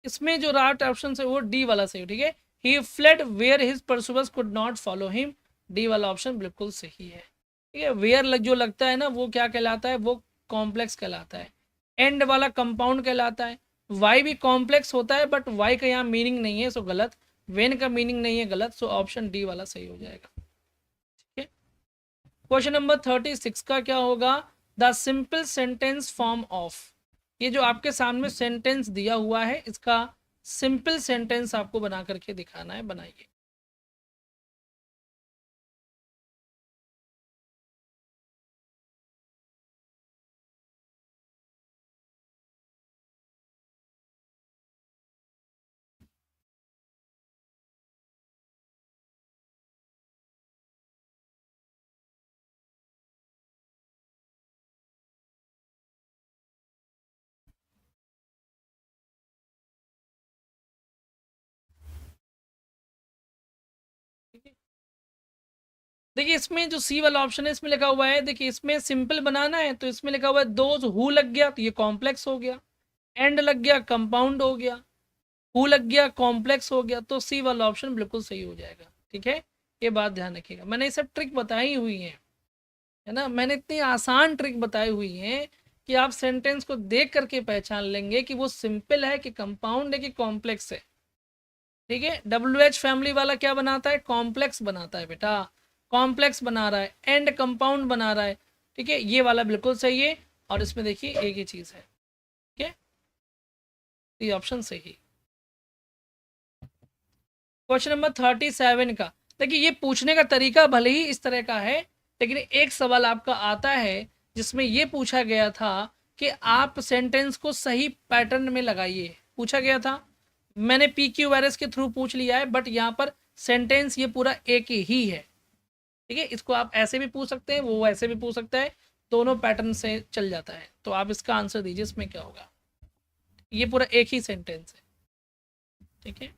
इसमें जो राइट ऑप्शन है वो डी वाला सही, ठीक है। He fled where his pursuers could not follow him, D वाला ऑप्शन बिल्कुल सही है, ठीक है। वेयर जो लगता है ना वो क्या कहलाता है, वो कॉम्प्लेक्स कहलाता है। एंड वाला कंपाउंड कहलाता है। वाई भी कॉम्प्लेक्स होता है, बट वाई का यहाँ मीनिंग नहीं है, सो गलत। वेन का मीनिंग नहीं है, गलत। सो ऑप्शन डी वाला सही हो जाएगा, ठीक है। क्वेश्चन नंबर 36 का क्या होगा, the simple sentence form of. ये जो आपके सामने सेंटेंस दिया हुआ है, इसका सिंपल सेंटेंस आपको बना करके दिखाना है, बनाइए। ठीक है, देखिए इसमें जो सी वाला ऑप्शन है इसमें लिखा हुआ है, देखिए इसमें सिंपल बनाना है तो इसमें लिखा हुआ है दोज हु लग गया तो ये कॉम्प्लेक्स हो गया, एंड लग गया कंपाउंड हो गया, हु लग गया कॉम्प्लेक्स हो गया, तो सी वाला ऑप्शन बिल्कुल सही हो जाएगा, ठीक है। ये बात ध्यान रखिएगा, मैंने ये सब ट्रिक बताई हुई है ना, मैंने इतनी आसान ट्रिक बताई हुई है कि आप सेंटेंस को देख करके पहचान लेंगे कि वो सिंपल है कि कंपाउंड है कि कॉम्प्लेक्स है, ठीक है। WH फैमिली वाला क्या बनाता है, कॉम्प्लेक्स बनाता है बेटा, कॉम्प्लेक्स बना रहा है, एंड कंपाउंड बना रहा है, ठीक है। ये वाला बिल्कुल सही है, और इसमें देखिए एक ही चीज है, ठीक है, ये ऑप्शन सही। क्वेश्चन नंबर 37 का, देखिए ये पूछने का तरीका भले ही इस तरह का है, लेकिन एक सवाल आपका आता है जिसमें ये पूछा गया था कि आप सेंटेंस को सही पैटर्न में लगाइए, पूछा गया था। मैंने PQ वायरस के थ्रू पूछ लिया है, बट यहाँ पर सेंटेंस ये पूरा एक ही है, ठीक है। इसको आप ऐसे भी पूछ सकते हैं, वो ऐसे भी पूछ सकता है, दोनों पैटर्न से चल जाता है। तो आप इसका आंसर दीजिए, इसमें क्या होगा, ये पूरा एक ही सेंटेंस है, ठीक है।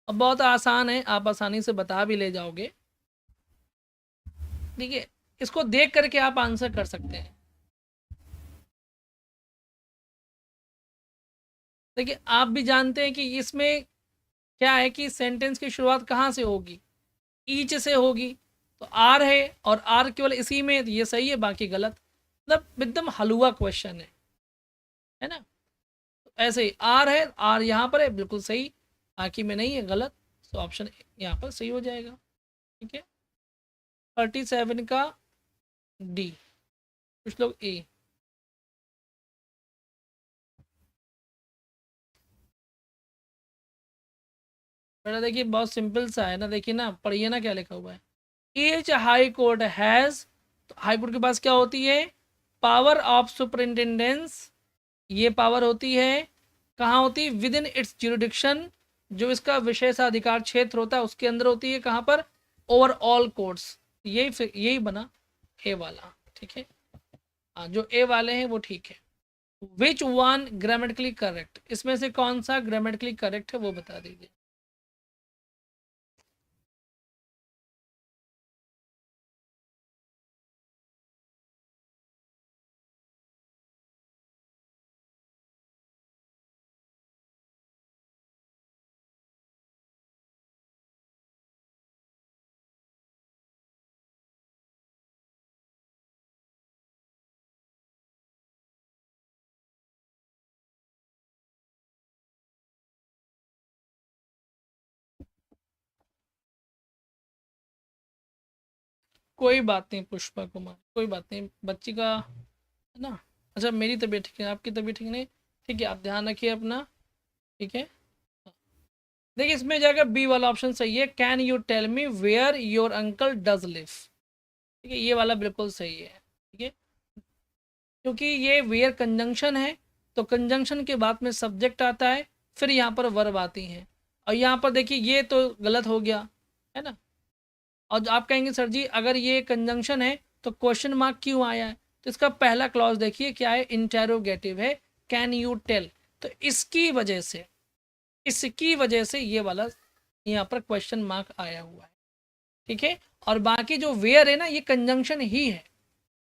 अब बहुत आसान है, आप आसानी से बता भी ले जाओगे, ठीक है। इसको देख करके आप आंसर कर सकते हैं। देखिए आप भी जानते हैं कि इसमें क्या है कि सेंटेंस की शुरुआत कहाँ से होगी, ईच से होगी, तो आर है और आर केवल इसी में, तो ये सही है, बाकी गलत। मतलब एकदम हलवा क्वेश्चन है ना। तो ऐसे ही आर है, आर यहाँ पर है बिल्कुल सही, बाकी में नहीं है, गलत। तो ऑप्शन यहाँ पर सही हो जाएगा, ठीक है। 37 का डी, कुछ लोग ए। बेटा देखिए बहुत सिंपल सा है ना, देखिए ना, पढ़िए ना क्या लिखा हुआ है। ईच हाई कोर्ट हैज़, तो हाई कोर्ट के पास क्या होती है, पावर ऑफ सुपरिंटेंडेंस, ये पावर होती है, कहाँ होती है, विद इन इट्स ज्यूरिडिक्शन, जो इसका विशेषाधिकार क्षेत्र होता है उसके अंदर होती है, कहाँ पर, ओवर ऑल कोर्ट्स। यही बना ए वाला, ठीक है। हाँ जो ए वाले हैं वो ठीक है। विच वन ग्रामेटिकली करेक्ट, इसमें से कौन सा ग्रामेटिकली करेक्ट है वो बता दीजिए। कोई बात नहीं पुष्पा कुमार, कोई बात नहीं, बच्ची का है ना। अच्छा मेरी तबीयत ठीक है, आपकी तबीयत ठीक नहीं, ठीक है, आप ध्यान रखिए अपना, ठीक है। देखिए इसमें जाएगा बी वाला ऑप्शन सही है, can you tell me where your uncle does live, ठीक है, ये वाला बिल्कुल सही है, ठीक है। क्योंकि ये वेयर कंजंक्शन है, तो कंजंक्शन के बाद में सब्जेक्ट आता है, फिर यहाँ पर वर्ब आती हैं, और यहाँ पर देखिए ये तो गलत हो गया, है ना। और आप कहेंगे सर जी अगर ये कंजंक्शन है तो क्वेश्चन मार्क क्यों आया है, तो इसका पहला क्लॉज देखिए क्या है, इंटेरोगेटिव है, कैन यू टेल, तो इसकी वजह से ये वाला यहाँ पर क्वेश्चन मार्क आया हुआ है, ठीक है। और बाकी जो वेयर है ना ये कंजंक्शन ही है,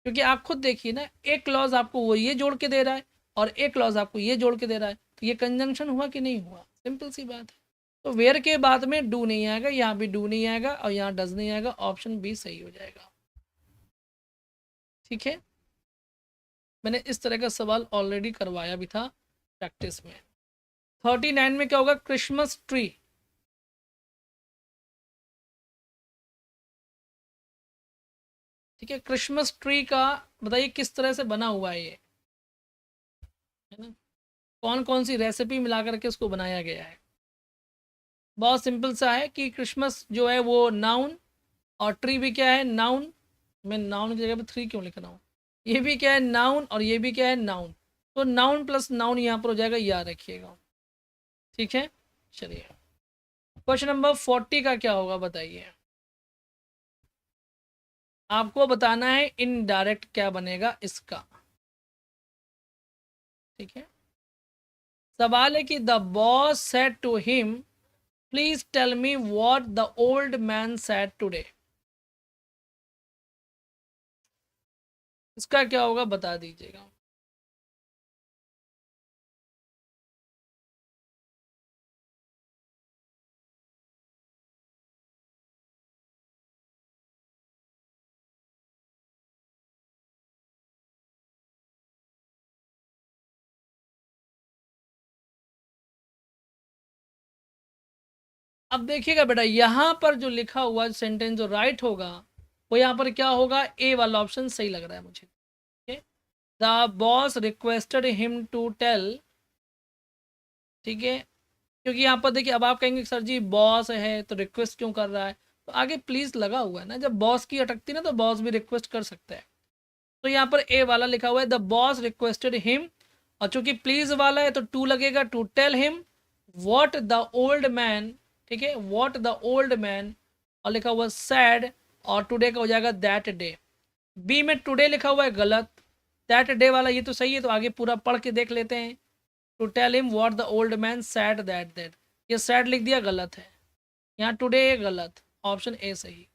क्योंकि आप खुद देखिए ना, एक क्लॉज आपको वो ये जोड़ के दे रहा है और एक क्लॉज आपको ये जोड़ के दे रहा है, तो ये कंजंक्शन हुआ कि नहीं हुआ, सिंपल सी बात है। तो वेयर के बाद में डू नहीं आएगा, यहाँ भी डू नहीं आएगा और यहाँ डज नहीं आएगा, ऑप्शन बी सही हो जाएगा, ठीक है। मैंने इस तरह का सवाल ऑलरेडी करवाया भी था प्रैक्टिस में। 39 में क्या होगा, क्रिसमस ट्री, ठीक है। क्रिसमस ट्री का बताइए किस तरह से बना हुआ है ये, है ना, कौन कौन सी रेसिपी मिला करके उसको बनाया गया है। बहुत सिंपल सा है कि क्रिसमस जो है वो नाउन, और ट्री भी क्या है, नाउन। मैं नाउन की जगह पे थ्री क्यों लिख रहा हूँ, ये भी क्या है नाउन और ये भी क्या है नाउन, तो नाउन प्लस नाउन यहाँ पर हो जाएगा, याद रखिएगा, ठीक है। चलिए क्वेश्चन नंबर 40 का क्या होगा बताइए, आपको बताना है इनडायरेक्ट क्या बनेगा इसका, ठीक है। सवाल है कि the boss said to him please tell me what the old man said today, इसका क्या होगा बता दीजिएगा। अब देखिएगा बेटा, यहाँ पर जो लिखा हुआ सेंटेंस जो राइट होगा वो यहाँ पर क्या होगा, ए वाला ऑप्शन सही लग रहा है मुझे, ठीक है। The boss requested him to tell, ठीक है, क्योंकि यहाँ पर देखिए अब आप कहेंगे सर जी बॉस है तो रिक्वेस्ट क्यों कर रहा है, तो आगे प्लीज लगा हुआ है ना, जब बॉस की अटकती ना तो बॉस भी रिक्वेस्ट कर सकता है, तो यहाँ पर ए वाला लिखा हुआ है, द बॉस रिक्वेस्टेड हिम, और चूंकि प्लीज वाला है तो टू लगेगा, to tell him what the old man, ठीक है, व्हाट द ओल्ड मैन, और लिखा हुआ सैड, और टुडे का हो जाएगा दैट डे। बी में टुडे लिखा हुआ है गलत, दैट डे वाला ये तो सही है, तो आगे पूरा पढ़ के देख लेते हैं। To tell him what the old man said that that, ये सैड लिख दिया गलत है, यहाँ टुडे गलत, ऑप्शन ए सही,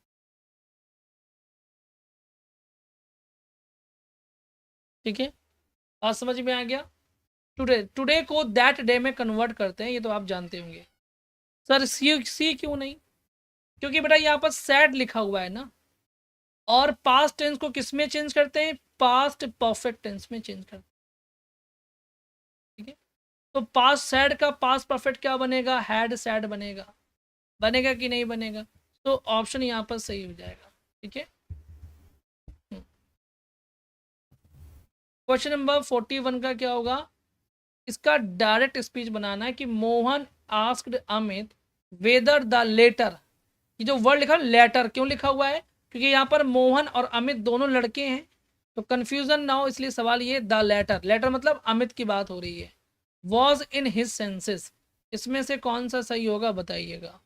ठीक है। बात समझ में आ गया। टुडे, टुडे को दैट डे में कन्वर्ट करते हैं, ये तो आप जानते होंगे। सर सी क्यों नहीं, क्योंकि बेटा यहाँ पर सैड लिखा हुआ है ना, और पास्ट टेंस को किस में चेंज करते हैं, पास्ट परफेक्ट टेंस में चेंज करते हैं, ठीक है। तो पास्ट सैड का पास्ट परफेक्ट क्या बनेगा, हैड सैड बनेगा, बनेगा कि नहीं बनेगा, तो ऑप्शन यहाँ पर सही हो जाएगा, ठीक है। क्वेश्चन नंबर 41 का क्या होगा, इसका डायरेक्ट स्पीच बनाना है कि Mohan asked Amit whether the letter, ये जो वर्ड लिखा लेटर क्यों लिखा हुआ है, क्योंकि यहाँ पर मोहन और अमित दोनों लड़के हैं, तो कंफ्यूजन ना हो इसलिए सवाल ये द लेटर, लेटर मतलब अमित की बात हो रही है, वॉज इन हिज सेंसेस, इसमें से कौन सा सही होगा बताइएगा।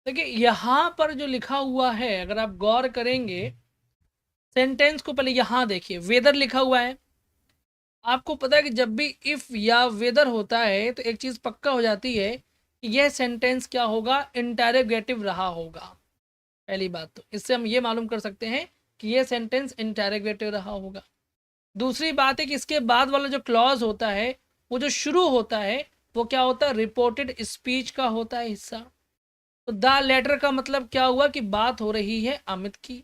देखिए यहाँ पर जो लिखा हुआ है अगर आप गौर करेंगे, सेंटेंस को पहले यहाँ देखिए, वेदर लिखा हुआ है, आपको पता है कि जब भी इफ या वेदर होता है तो एक चीज पक्का हो जाती है कि यह सेंटेंस क्या होगा, इंटेरोगेटिव रहा होगा, पहली बात तो इससे हम ये मालूम कर सकते हैं कि यह सेंटेंस इंटेरोगेटिव रहा होगा। दूसरी बात है कि इसके बाद वाला जो क्लॉज होता है वो जो शुरू होता है वो क्या होता है, रिपोर्टेड स्पीच का होता है हिस्सा। तो द लेटर का मतलब क्या हुआ कि बात हो रही है अमित की,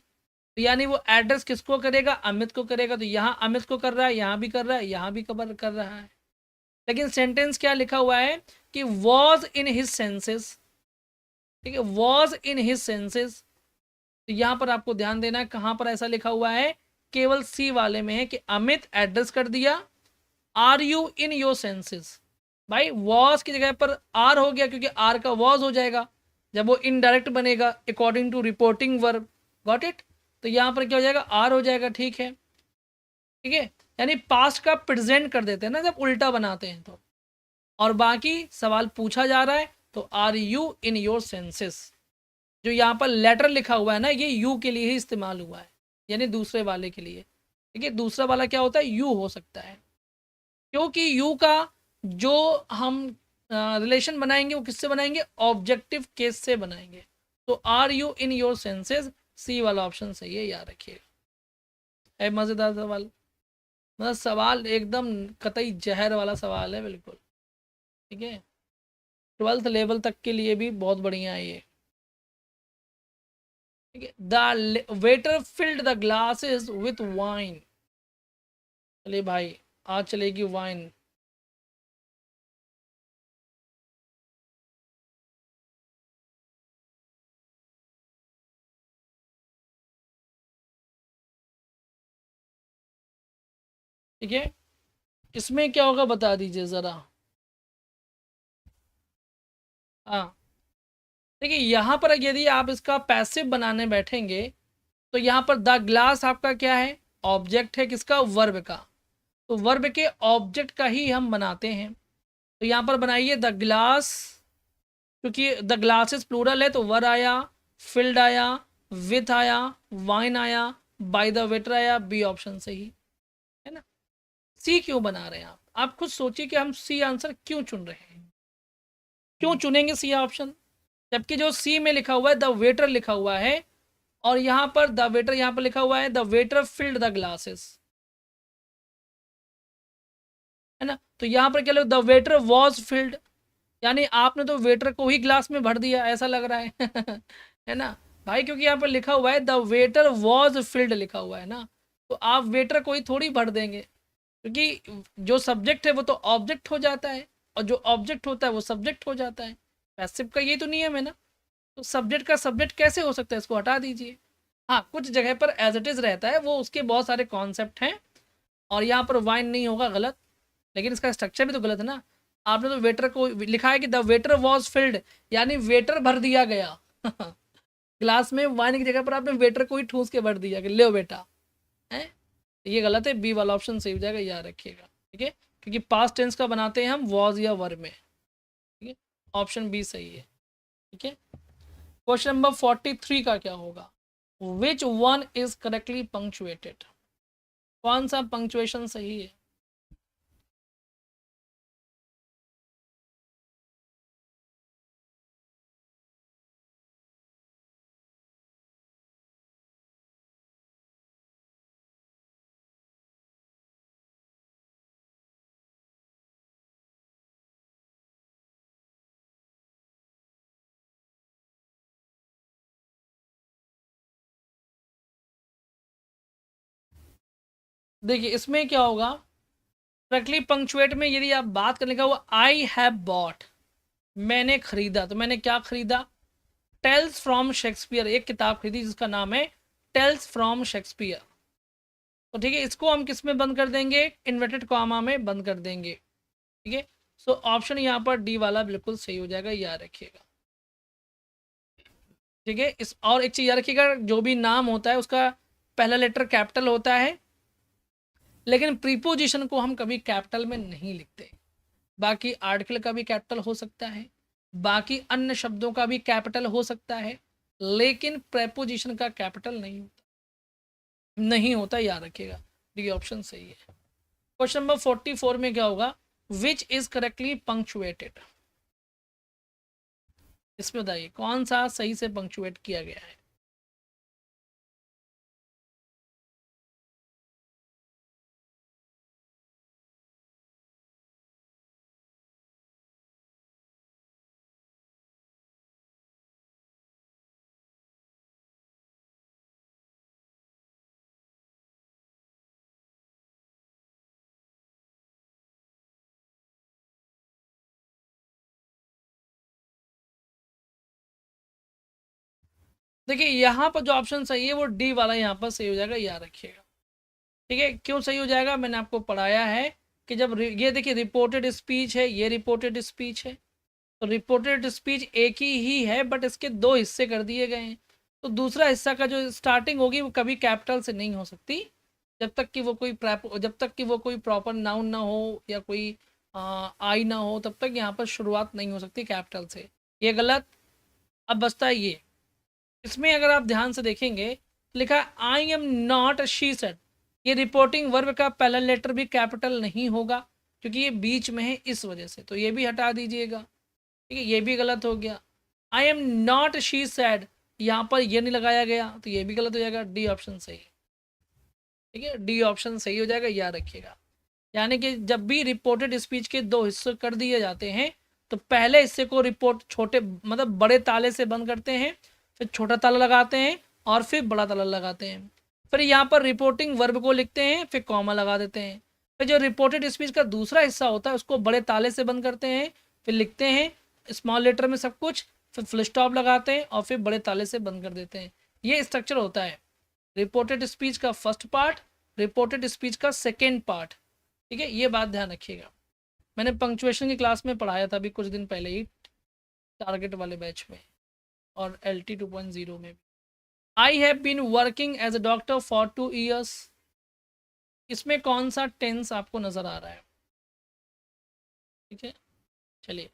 तो यानी वो एड्रेस किसको करेगा, अमित को करेगा। तो यहाँ अमित को कर रहा है, यहाँ भी कर रहा है, यहाँ भी कवर कर रहा है। लेकिन सेंटेंस क्या लिखा हुआ है कि वॉज इन हिज सेंसेस, ठीक है, वॉज इन हिज सेंसेस। तो यहाँ पर आपको ध्यान देना है कहाँ पर ऐसा लिखा हुआ है, केवल सी वाले में है कि अमित एड्रेस कर दिया, are you in your senses. भाई वॉज की जगह पर आर हो गया, क्योंकि आर का वॉज हो जाएगा जब वो इनडायरेक्ट बनेगा according to reporting verb. Got it. तो यहाँ पर क्या हो जाएगा, आर हो जाएगा। ठीक है, ठीक है, यानी पास्ट का प्रेजेंट कर देते हैं ना जब उल्टा बनाते हैं तो। और बाकी सवाल पूछा जा रहा है तो are you in your senses. जो यहाँ पर लेटर लिखा हुआ है ना, ये यू के लिए ही इस्तेमाल हुआ है, यानी दूसरे वाले के लिए। ठीक है, दूसरा वाला क्या होता है, यू हो सकता है, क्योंकि यू का जो हम रिलेशन बनाएंगे वो किससे बनाएंगे, ऑब्जेक्टिव केस से बनाएंगे। तो are you in your senses, C वाला ऑप्शन सही है, याद रखिएगा। है मज़ेदार सवाल, मतलब सवाल एकदम कतई जहर वाला सवाल है बिल्कुल। ठीक है, 12th लेवल तक के लिए भी बहुत बढ़िया है ये। ठीक है, the waiter filled the glasses with wine. चलिए भाई, आज चलेगी वाइन। ठीक है, इसमें क्या होगा बता दीजिए ज़रा। हाँ, देखिए यहाँ पर यदि आप इसका पैसिव बनाने बैठेंगे तो यहाँ पर द ग्लास आपका क्या है, ऑब्जेक्ट है किसका, वर्ब का। तो वर्ब के ऑब्जेक्ट का ही हम बनाते हैं। तो यहाँ पर बनाइए द ग्लास, क्योंकि द ग्लासेस प्लूरल है तो वर आया, फिल्ड आया, विथ आया, वाइन आया, बाय द वेटर आया, बी ऑप्शन सही है ना। सी क्यों बना रहे हैं आप खुद सोचिए कि हम सी आंसर क्यों चुन रहे हैं, क्यों चुनेंगे सी ऑप्शन, जबकि जो सी में लिखा हुआ है द वेटर लिखा हुआ है, और यहाँ पर द वेटर, यहाँ पर लिखा हुआ है the waiter filled the glasses, है ना। तो यहाँ पर क्या लिखा, द वेटर वॉज फिल्ड, यानी आपने तो वेटर को ही ग्लास में भर दिया ऐसा लग रहा है है ना भाई, क्योंकि यहाँ पर लिखा हुआ है द वेटर वॉज फिल्ड लिखा हुआ है ना, तो आप वेटर को ही थोड़ी भर देंगे, क्योंकि जो सब्जेक्ट है वो तो ऑब्जेक्ट हो जाता है, और जो ऑब्जेक्ट होता है वो सब्जेक्ट हो जाता है। पैसिव का ये तो नियम है ना। तो सब्जेक्ट का सब्जेक्ट कैसे हो सकता है, इसको हटा दीजिए। हाँ, कुछ जगह पर एज इट इज़ रहता है, वो उसके बहुत सारे कॉन्सेप्ट हैं, और यहाँ पर वाइन नहीं होगा, गलत। लेकिन इसका स्ट्रक्चर भी तो गलत है ना। आपने तो वेटर को लिखा है कि द वेटर वॉज फिल्ड, यानी वेटर भर दिया गया ग्लास में, वाइन की जगह पर आपने वेटर को ही ठूस के भर दिया कि ले बेटा, है। ये गलत है, बी वाला ऑप्शन सही हो जाएगा, याद रखिएगा। ठीक है, क्योंकि पास्ट टेंस का बनाते हैं हम वॉज या वर में। ठीक है, ऑप्शन बी सही है। ठीक है, क्वेश्चन नंबर 43 का क्या होगा, which one is correctly punctuated, कौन सा पंक्चुएशन सही है। देखिए इसमें क्या होगा, करेक्टली पंक्चुएट में यदि आप बात करने का, वो आई हैव बॉट, मैंने खरीदा, तो मैंने क्या खरीदा, टेल्स फ्रॉम शेक्सपियर, एक किताब खरीदी जिसका नाम है टेल्स फ्रॉम शेक्सपियर। तो ठीक है, इसको हम किस में बंद कर देंगे, इन्वर्टेड कॉमा में बंद कर देंगे। ठीक है, सो ऑप्शन यहाँ पर डी वाला बिल्कुल सही हो जाएगा, याद रखिएगा। ठीक है, इस और एक चीज़ याद रखिएगा, जो भी नाम होता है उसका पहला लेटर कैपिटल होता है, लेकिन प्रीपोजिशन को हम कभी कैपिटल में नहीं लिखते। बाकी आर्टिकल का भी कैपिटल हो सकता है, बाकी अन्य शब्दों का भी कैपिटल हो सकता है, लेकिन प्रेपोजिशन का कैपिटल नहीं होता, नहीं होता, याद रखिएगा। डी ऑप्शन सही है। क्वेश्चन नंबर 44 में क्या होगा, विच इज करेक्टली पंक्चुएटेड, इसमें बताइए कौन सा सही से पंक्चुएट किया गया है। देखिए यहाँ पर जो ऑप्शन सही है वो डी वाला यहाँ पर सही हो जाएगा, याद रखिएगा। ठीक है, क्यों सही हो जाएगा, मैंने आपको पढ़ाया है कि जब ये देखिए रिपोर्टेड स्पीच है, ये रिपोर्टेड स्पीच है, तो रिपोर्टेड स्पीच एक ही है बट इसके दो हिस्से कर दिए गए हैं। तो दूसरा हिस्सा का जो स्टार्टिंग होगी वो कभी कैपिटल से नहीं हो सकती, जब तक कि वो कोई प्रॉपर नाउन ना हो या कोई आई ना हो, तब तक यहाँ पर शुरुआत नहीं हो सकती कैपिटल से। ये गलत। अब बचता है ये, इसमें अगर आप ध्यान से देखेंगे लिखा I am not she said, ये रिपोर्टिंग वर्ब का पहला लेटर भी कैपिटल नहीं होगा क्योंकि ये बीच में है इस वजह से, तो ये भी हटा दीजिएगा। ठीक है, ये भी गलत हो गया। I am not she said, यहाँ पर ये नहीं लगाया गया तो ये भी गलत हो जाएगा, डी ऑप्शन सही है। ठीक है, डी ऑप्शन सही हो जाएगा, याद रखिएगा। यानी कि जब भी रिपोर्टेड स्पीच के दो हिस्से कर दिए जाते हैं तो पहले हिस्से को रिपोर्ट छोटे मतलब बड़े ताले से बंद करते हैं, फिर छोटा ताला लगाते हैं और फिर बड़ा ताला लगाते हैं। फिर यहाँ पर रिपोर्टिंग वर्ब को लिखते हैं, फिर कॉमा लगा देते हैं। फिर जो रिपोर्टेड स्पीच का दूसरा हिस्सा होता है उसको बड़े ताले से बंद करते हैं, फिर लिखते हैं स्मॉल लेटर में सब कुछ, फिर फुल स्टॉप लगाते हैं और फिर बड़े ताले से बंद कर देते हैं। ये स्ट्रक्चर होता है रिपोर्टेड स्पीच का फर्स्ट पार्ट, रिपोर्टेड स्पीच का सेकेंड पार्ट। ठीक है, ये बात ध्यान रखिएगा। मैंने पंक्चुएशन की क्लास में पढ़ाया था अभी कुछ दिन पहले ही, टारगेट वाले बैच में और LT 2.0 में भी। I have been working as a doctor for 2 years, इसमें कौन सा टेंस आपको नज़र आ रहा है? ठीक है, चलिए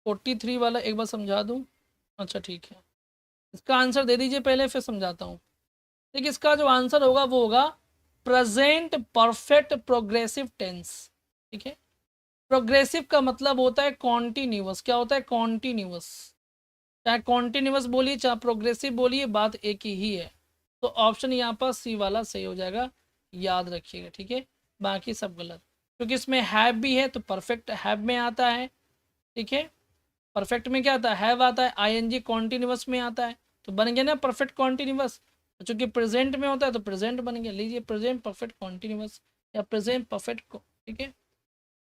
43 वाला एक बार समझा दूं। अच्छा ठीक है, इसका आंसर दे दीजिए पहले फिर समझाता हूँ। देखिए इसका जो आंसर होगा वो होगा प्रेजेंट परफेक्ट प्रोग्रेसिव टेंस। ठीक है, प्रोग्रेसिव का मतलब होता है कॉन्टिन्यूअस। क्या होता है? कॉन्टिन्यूअस। चाहे कॉन्टिन्यूअस बोलिए चाहे प्रोग्रेसिव बोलिए, बात एक ही है। तो ऑप्शन यहाँ पर सी वाला सही हो जाएगा, याद रखिएगा। ठीक है, बाकी सब गलत, क्योंकि इसमें हैव भी है तो परफेक्ट हैव में आता है। ठीक है, परफेक्ट में क्या आता है? हैव आता है। ING कॉन्टिन्यूअस में आता है तो बन गया ना परफेक्ट कॉन्टिन्यूअस। चूंकि प्रेजेंट में होता है तो प्रेजेंट बन गया। लीजिए प्रेजेंट परफेक्ट कॉन्टिन्यूअस या प्रेजेंट परफेक्ट, ठीक है,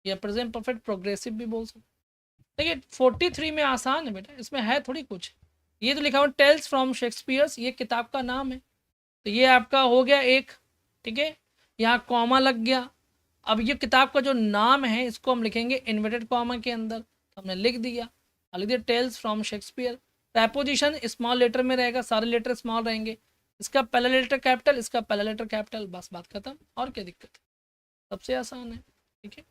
या प्रेजेंट परफेक्ट प्रोग्रेसिव भी बोल सकते। देखिए 43 में आसान है बेटा, इसमें है थोड़ी कुछ। ये तो लिखा हुआ टेल्स फ्रॉम शेक्सपियर्स, ये किताब का नाम है, तो ये आपका हो गया एक। ठीक है, यहाँ कॉमा लग गया। अब ये किताब का जो नाम है इसको हम लिखेंगे इन्वर्टेड कॉमा के अंदर, तो हमने लिख दिया। लिख दिया tales from Shakespeare. Preposition small letter में रहेगा, सारे लेटर स्मॉल रहेंगे। इसका पहला लेटर कैपिटल, इसका पहला लेटर कैपिटल, बस बात खत्म। और क्या दिक्कत है? सबसे आसान है। ठीक है,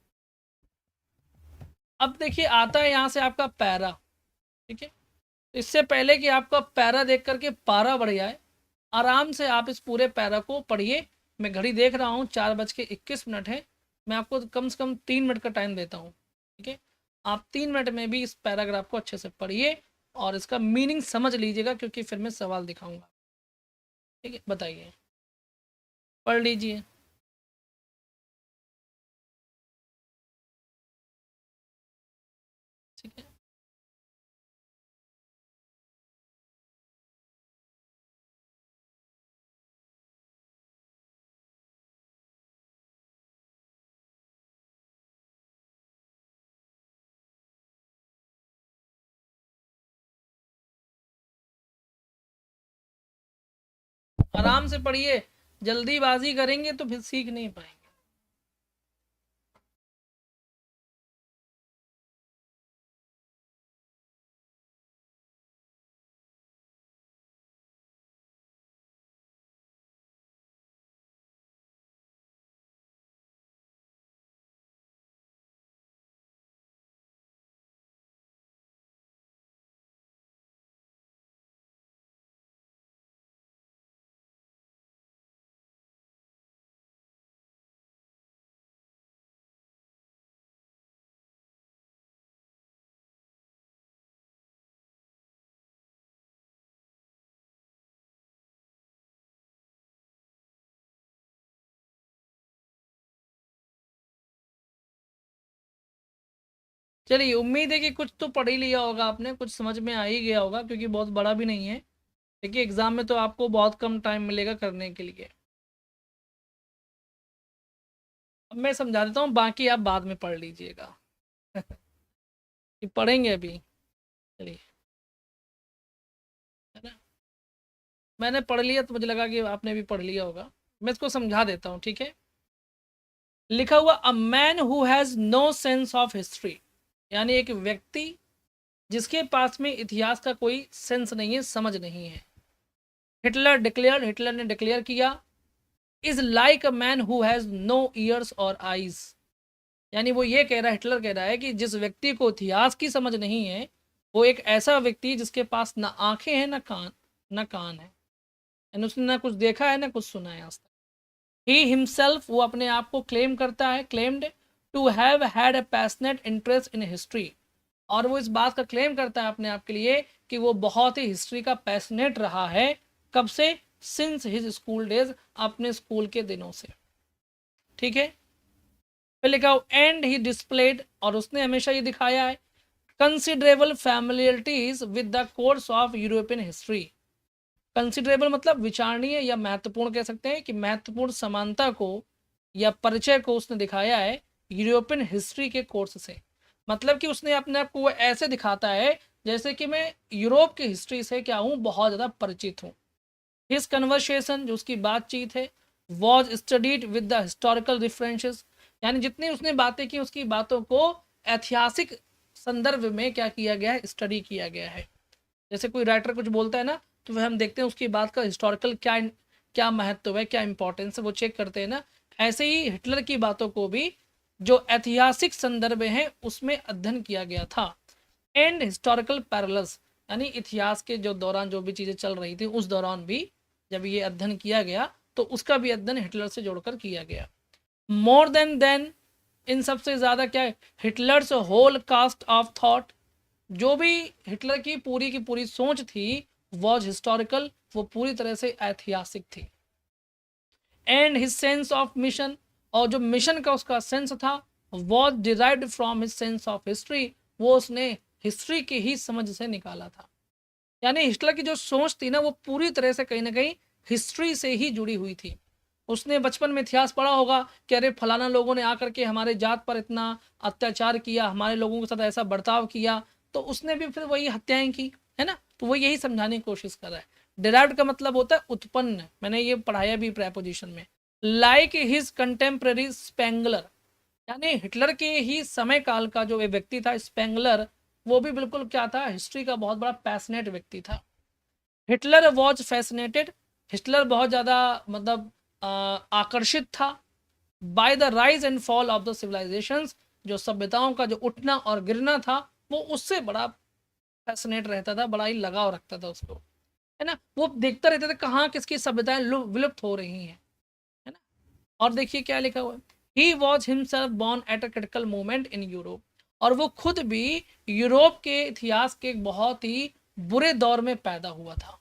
अब देखिए आता है यहाँ से आपका पैरा। ठीक है, इससे पहले कि आपका पैरा देख करके पारा बढ़ जाए, आराम से आप इस पूरे पैरा को पढ़िए। मैं घड़ी देख रहा हूँ 4:21 है, मैं आपको कम से कम 3 मिनट का टाइम देता हूँ। ठीक है, आप 3 मिनट में भी इस पैराग्राफ को अच्छे से पढ़िए और इसका मीनिंग समझ लीजिएगा, क्योंकि फिर मैं सवाल दिखाऊंगा। ठीक है, बताइए, पढ़ लीजिए। ठीक है, आराम से पढ़िए, जल्दीबाजी करेंगे तो फिर सीख नहीं पाएंगे। चलिए, उम्मीद है कि कुछ तो पढ़ ही लिया होगा आपने, कुछ समझ में आ ही गया होगा, क्योंकि बहुत बड़ा भी नहीं है। देखिए एग्जाम में तो आपको बहुत कम टाइम मिलेगा करने के लिए। अब मैं समझा देता हूँ, बाकी आप बाद में पढ़ लीजिएगा। कि पढ़ेंगे अभी? चलिए, है ना, मैंने पढ़ लिया तो मुझे लगा कि आपने भी पढ़ लिया होगा। मैं इसको समझा देता हूँ, ठीक है। लिखा हुआ a man who has no sense of history, यानी एक व्यक्ति जिसके पास में इतिहास का कोई सेंस नहीं है, समझ नहीं है। हिटलर ने डिक्लेयर किया, is like a man who has no ears और आईज, यानी वो ये कह रहा है, हिटलर कह रहा है कि जिस व्यक्ति को इतिहास की समझ नहीं है, वो एक ऐसा व्यक्ति जिसके पास ना आंखें हैं ना कान है, यानी उसने ना कुछ देखा है ना कुछ सुना है आज तक। ही हिमसेल्फ, वो अपने आप को क्लेम करता है, claimed to have had a passionate interest in history, और वो इस बात का क्लेम करता है अपने आप के लिए कि वो बहुत ही हिस्ट्री का पैशनेट रहा है। कब से? सिंस हिज स्कूल डेज, अपने स्कूल के दिनों से, ठीक है। फिर लिखा एंड ही डिस्प्लेड, और उसने हमेशा ये दिखाया है, considerable familiarities with the course of European history. Considerable मतलब विचारणीय या महत्वपूर्ण कह सकते हैं, कि महत्वपूर्ण समानता को या परिचय को उसने दिखाया है यूरोपियन हिस्ट्री के कोर्स से। मतलब कि उसने अपने आप को वो ऐसे दिखाता है जैसे कि मैं यूरोप की हिस्ट्री से क्या हूँ, बहुत ज़्यादा परिचित हूँ। हिज कन्वर्सेशन, जो उसकी बातचीत है, was studied with the historical references, यानी जितनी उसने बातें की उसकी बातों को ऐतिहासिक संदर्भ में क्या किया गया है, स्टडी किया गया है। जैसे कोई राइटर कुछ बोलता है ना, तो वह हम देखते हैं उसकी बात का हिस्टोरिकल क्या क्या महत्व है, क्या इंपॉर्टेंस है, वो चेक करते हैं ना। ऐसे ही हिटलर की बातों को भी जो ऐतिहासिक संदर्भ हैं उसमें अध्ययन किया गया था। एंड हिस्टोरिकल पैरेलल्स, यानी इतिहास के जो दौरान जो भी चीज़ें चल रही थी उस दौरान भी जब ये अध्ययन किया गया तो उसका भी अध्ययन हिटलर से जोड़कर किया गया। मोर देन इन सबसे ज़्यादा क्या है, Hitler's whole cast of thought, जो भी हिटलर की पूरी सोच थी वॉज हिस्टोरिकल, वो पूरी तरह से ऐतिहासिक थी। And his sense of mission, और जो मिशन का उसका सेंस था, was derived from his sense of history, वो उसने हिस्ट्री की ही समझ से निकाला था। यानी हिटलर की जो सोच थी ना, वो पूरी तरह से कहीं ना कहीं हिस्ट्री से ही जुड़ी हुई थी। उसने बचपन में इतिहास पढ़ा होगा कि अरे फलाना लोगों ने आकर के हमारे जात पर इतना अत्याचार किया, हमारे लोगों के साथ ऐसा बर्ताव किया, तो उसने भी फिर वही हत्याएं की, है ना। तो वो यही समझाने की कोशिश कर रहा है। डिराइव्ड का मतलब होता है उत्पन्न, मैंने ये पढ़ाया भी प्रेपोजिशन में। लाइक हिज कंटेम्प्रेरी स्पेंगलर, यानी हिटलर के ही समय काल का जो व्यक्ति था स्पेंगलर, वो भी बिल्कुल क्या था, हिस्ट्री का बहुत बड़ा पैशनेट व्यक्ति था। हिटलर वॉज फैसिनेटेड, हिटलर बहुत ज़्यादा मतलब आकर्षित था by the rise and fall of the civilisations, जो सभ्यताओं का जो उठना और गिरना था वो उससे बड़ा फैसिनेट रहता था, बड़ा ही लगाव रखता था उसको, है ना। वो देखता रहता था कहाँ किसकी सभ्यताएं विलुप्त हो रही हैं, है ना। और देखिए क्या लिखा हुआ है, he was himself born at a critical moment in Europe, और वो खुद भी यूरोप के इतिहास के एक बहुत ही बुरे दौर में पैदा हुआ था,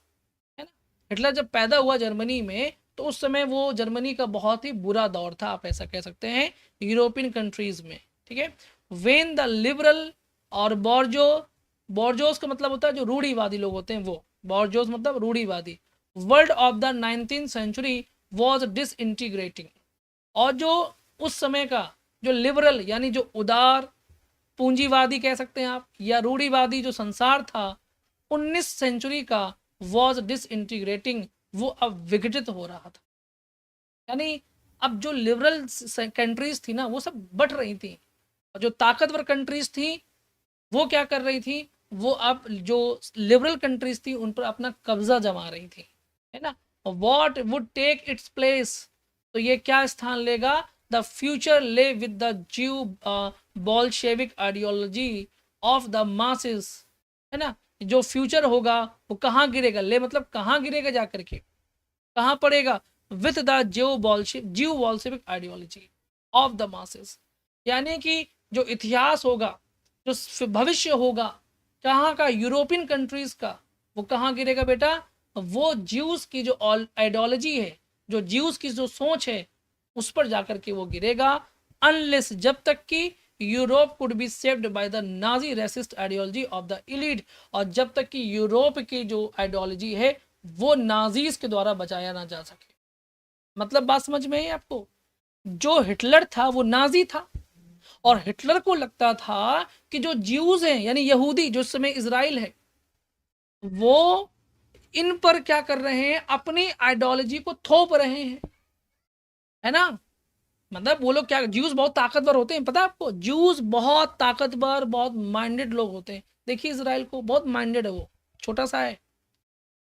है ना। हिटलर जब पैदा हुआ जर्मनी में, तो उस समय वो जर्मनी का बहुत ही बुरा दौर था, आप ऐसा कह सकते हैं, यूरोपियन कंट्रीज में, ठीक है। वेन द लिबरल और बॉर्जोस का मतलब होता है जो रूढ़ीवादी लोग होते हैं, वो बॉर्जोस मतलब रूढ़ीवादी, world of the 19th century was disintegrating, और जो उस समय का जो लिबरल यानी जो उदार पूंजीवादी कह सकते हैं आप, या रूढ़ीवादी जो संसार था 19 सेंचुरी का, वॉज डिसइंटीग्रेटिंग, वो अब विघटित हो रहा था। यानी अब जो लिबरल कंट्रीज थी ना वो सब बट रही थी, और जो ताकतवर कंट्रीज थी वो क्या कर रही थी, वो अब जो लिबरल कंट्रीज थी उन पर अपना कब्जा जमा रही थी, है ना। What would take its place, तो ये क्या स्थान लेगा, the future lay with the Jew Bolshevik ideology of the masses, है ना। जो फ्यूचर होगा वो कहाँ गिरेगा, ले मतलब कहाँ गिरेगा, जा करके कहाँ पड़ेगा, with the Jew Bolshevik ideology of the masses, यानी कि जो इतिहास होगा, जो भविष्य होगा कहाँ का, यूरोपियन कंट्रीज का, वो कहाँ गिरेगा बेटा, वो ज्यूस की जो आइडियोलॉजी है, जो ज्यूस की जो सोच है उस पर जाकर के वो गिरेगा, अनलेस जब तक कि Europe could be saved by the Nazi racist ideology of the elite, और जब तक कि यूरोप की जो आइडियोलॉजी है वो नाजीज के द्वारा बचाया ना जा सके। मतलब बात समझ में है आपको, जो हिटलर था वो नाजी था, और हिटलर को लगता था कि जो ज्यूज हैं यानी यहूदी जो इस समय इजराइल है, वो इन पर क्या कर रहे हैं, अपनी आइडियोलॉजी को थोप रहे हैं, है ना। मतलब वो लोग क्या, ज्यूज बहुत ताकतवर होते हैं, पता है आपको, ज्यूज बहुत ताकतवर, बहुत माइंडेड लोग होते हैं। देखिए इसराइल को, बहुत माइंडेड है, वो छोटा सा है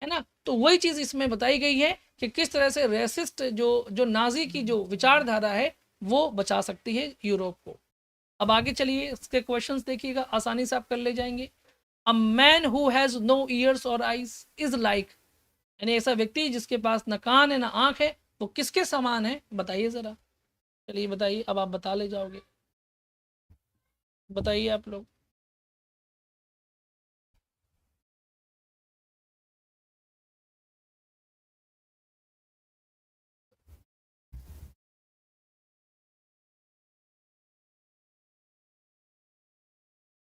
ना। तो वही चीज इसमें बताई गई है कि किस तरह से रेसिस्ट जो जो नाजी की जो विचारधारा है वो बचा सकती है यूरोप को। अब आगे चलिए, इसके क्वेश्चंस देखिएगा, आसानी से आप कर ले जाएंगे। A man who has no ears और आईज इज लाइक, यानी ऐसा व्यक्ति जिसके पास न कान है ना आंख है, वो किसके समान है, बताइए जरा। चलिए बताइए, अब आप बता ले जाओगे, बताइए आप लोग।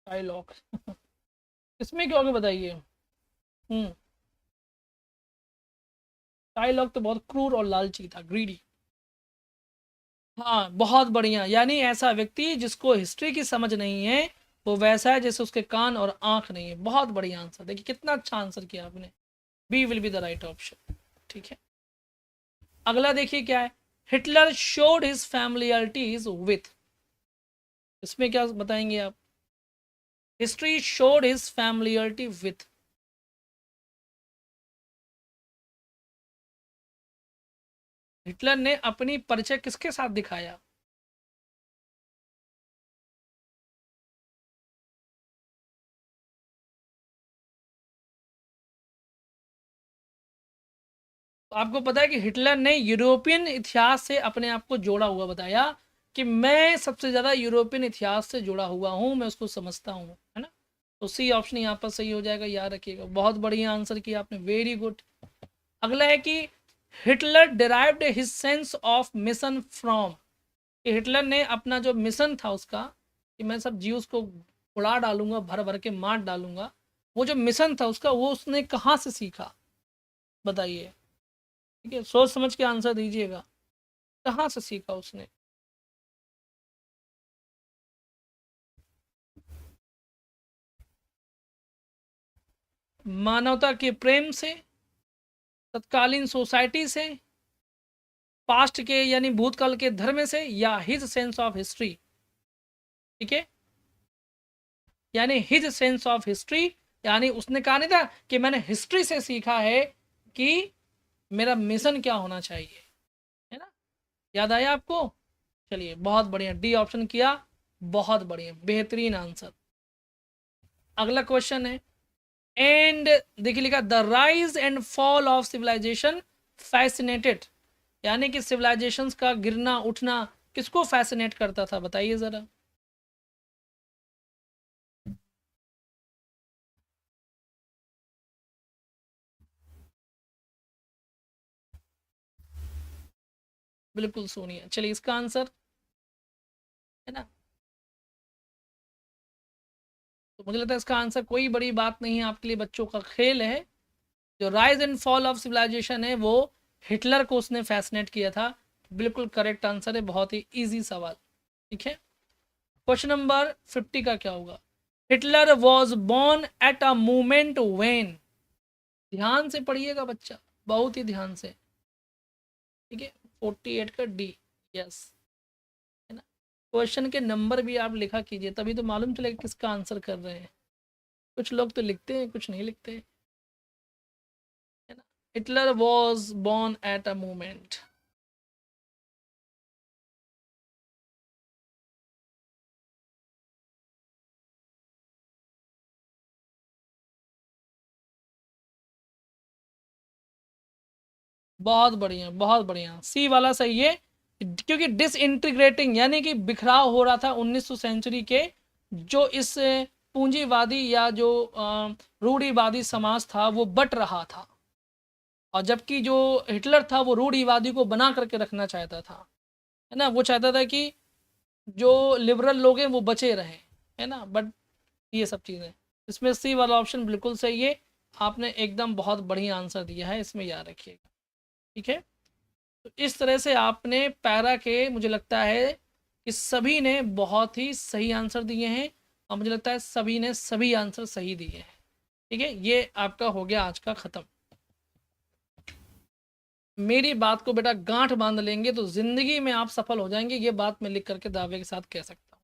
डायलॉग इसमें क्या होगा बताइए। डायलॉग तो बहुत क्रूर और लालची था, ग्रीडी। हाँ बहुत बढ़िया, यानी ऐसा व्यक्ति जिसको हिस्ट्री की समझ नहीं है, वो वैसा है जैसे उसके कान और आंख नहीं है। बहुत बढ़िया आंसर, देखिए कितना अच्छा आंसर किया आपने। B will be the right option. ठीक है, अगला देखिए क्या है। Hitler showed his familiarities with, इसमें क्या बताएंगे आप। History showed his familiarity with, Hitler ने अपनी परिचय किसके साथ दिखाया। तो आपको पता है कि हिटलर ने यूरोपियन इतिहास से अपने आप को जोड़ा हुआ बताया कि मैं सबसे ज़्यादा यूरोपियन इतिहास से जुड़ा हुआ हूँ, मैं उसको समझता हूँ, है ना। तो सी ऑप्शन यहाँ पर सही हो जाएगा, याद रखिएगा। बहुत बढ़िया आंसर किया आपने, वेरी गुड। अगला है कि Hitler derived his sense of mission from, कि हिटलर ने अपना जो मिशन था उसका, कि मैं सब जीव्स को उड़ा डालूंगा, भर भर के मार डालूंगा, वो जो मिशन था उसका, वो उसने कहाँ से सीखा, बताइए। ठीक है, सोच समझ के आंसर दीजिएगा, कहाँ से सीखा उसने। मानवता के प्रेम से, तत्कालीन सोसाइटी से, पास्ट के यानी भूतकाल के धर्म से, या हिज सेंस ऑफ हिस्ट्री। ठीक है, यानी हिज सेंस ऑफ हिस्ट्री, यानी उसने कहा नहीं था कि मैंने हिस्ट्री से सीखा है कि मेरा मिशन क्या होना चाहिए, है ना। याद आया आपको। चलिए बहुत बढ़िया, डी ऑप्शन किया, बहुत बढ़िया, बेहतरीन आंसर। अगला क्वेश्चन है, एंड देखिए लिखा, the rise and fall of civilisation fascinated, यानी कि सिविलाइजेशंस का गिरना उठना किसको फैसिनेट करता था, बताइए जरा। बिल्कुल सोनिया। चलिए इसका आंसर, है ना, तो मुझे लगता है इसका आंसर कोई बड़ी बात नहीं है आपके लिए, बच्चों का खेल है। जो rise and fall of civilisation है वो हिटलर को उसने फैसिनेट किया था। बिल्कुल करेक्ट आंसर है, बहुत ही इजी सवाल। ठीक है, क्वेश्चन नंबर 50 का क्या होगा। Hitler was born at a moment when, ध्यान से पढ़िएगा बच्चा, बहुत ही ध्यान से। ठीक है, 48 का डी, यस, है ना। क्वेश्चन के नंबर भी आप लिखा कीजिए, तभी तो मालूम चलेगा किसका आंसर कर रहे हैं। कुछ लोग तो लिखते हैं, कुछ नहीं लिखते, है ना। Hitler was born at a moment. बहुत बढ़िया, बहुत बढ़िया, सी वाला सही है। क्योंकि डिसइंटीग्रेटिंग यानी कि बिखराव हो रहा था 19वीं सेंचुरी के, जो इस पूंजीवादी या जो रूढ़िवादी समाज था वो बट रहा था, और जबकि जो हिटलर था वो रूढ़िवादी को बना करके रखना चाहता था, है ना। वो चाहता था कि जो लिबरल लोग हैं वो बचे रहें, है ना। बट ये सब चीज़ें, इसमें सी वाला ऑप्शन बिल्कुल सही है। आपने एकदम बहुत बढ़िया आंसर दिया है, इसमें याद रखिएगा। ठीक है, तो इस तरह से आपने पैरा के, मुझे लगता है कि सभी ने बहुत ही सही आंसर दिए हैं। और मुझे लगता है सभी ने सभी आंसर सही दिए हैं। ठीक है, ये आपका हो गया आज का ख़त्म। मेरी बात को बेटा गांठ बांध लेंगे तो ज़िंदगी में आप सफल हो जाएंगे, ये बात मैं लिख करके दावे के साथ कह सकता हूँ,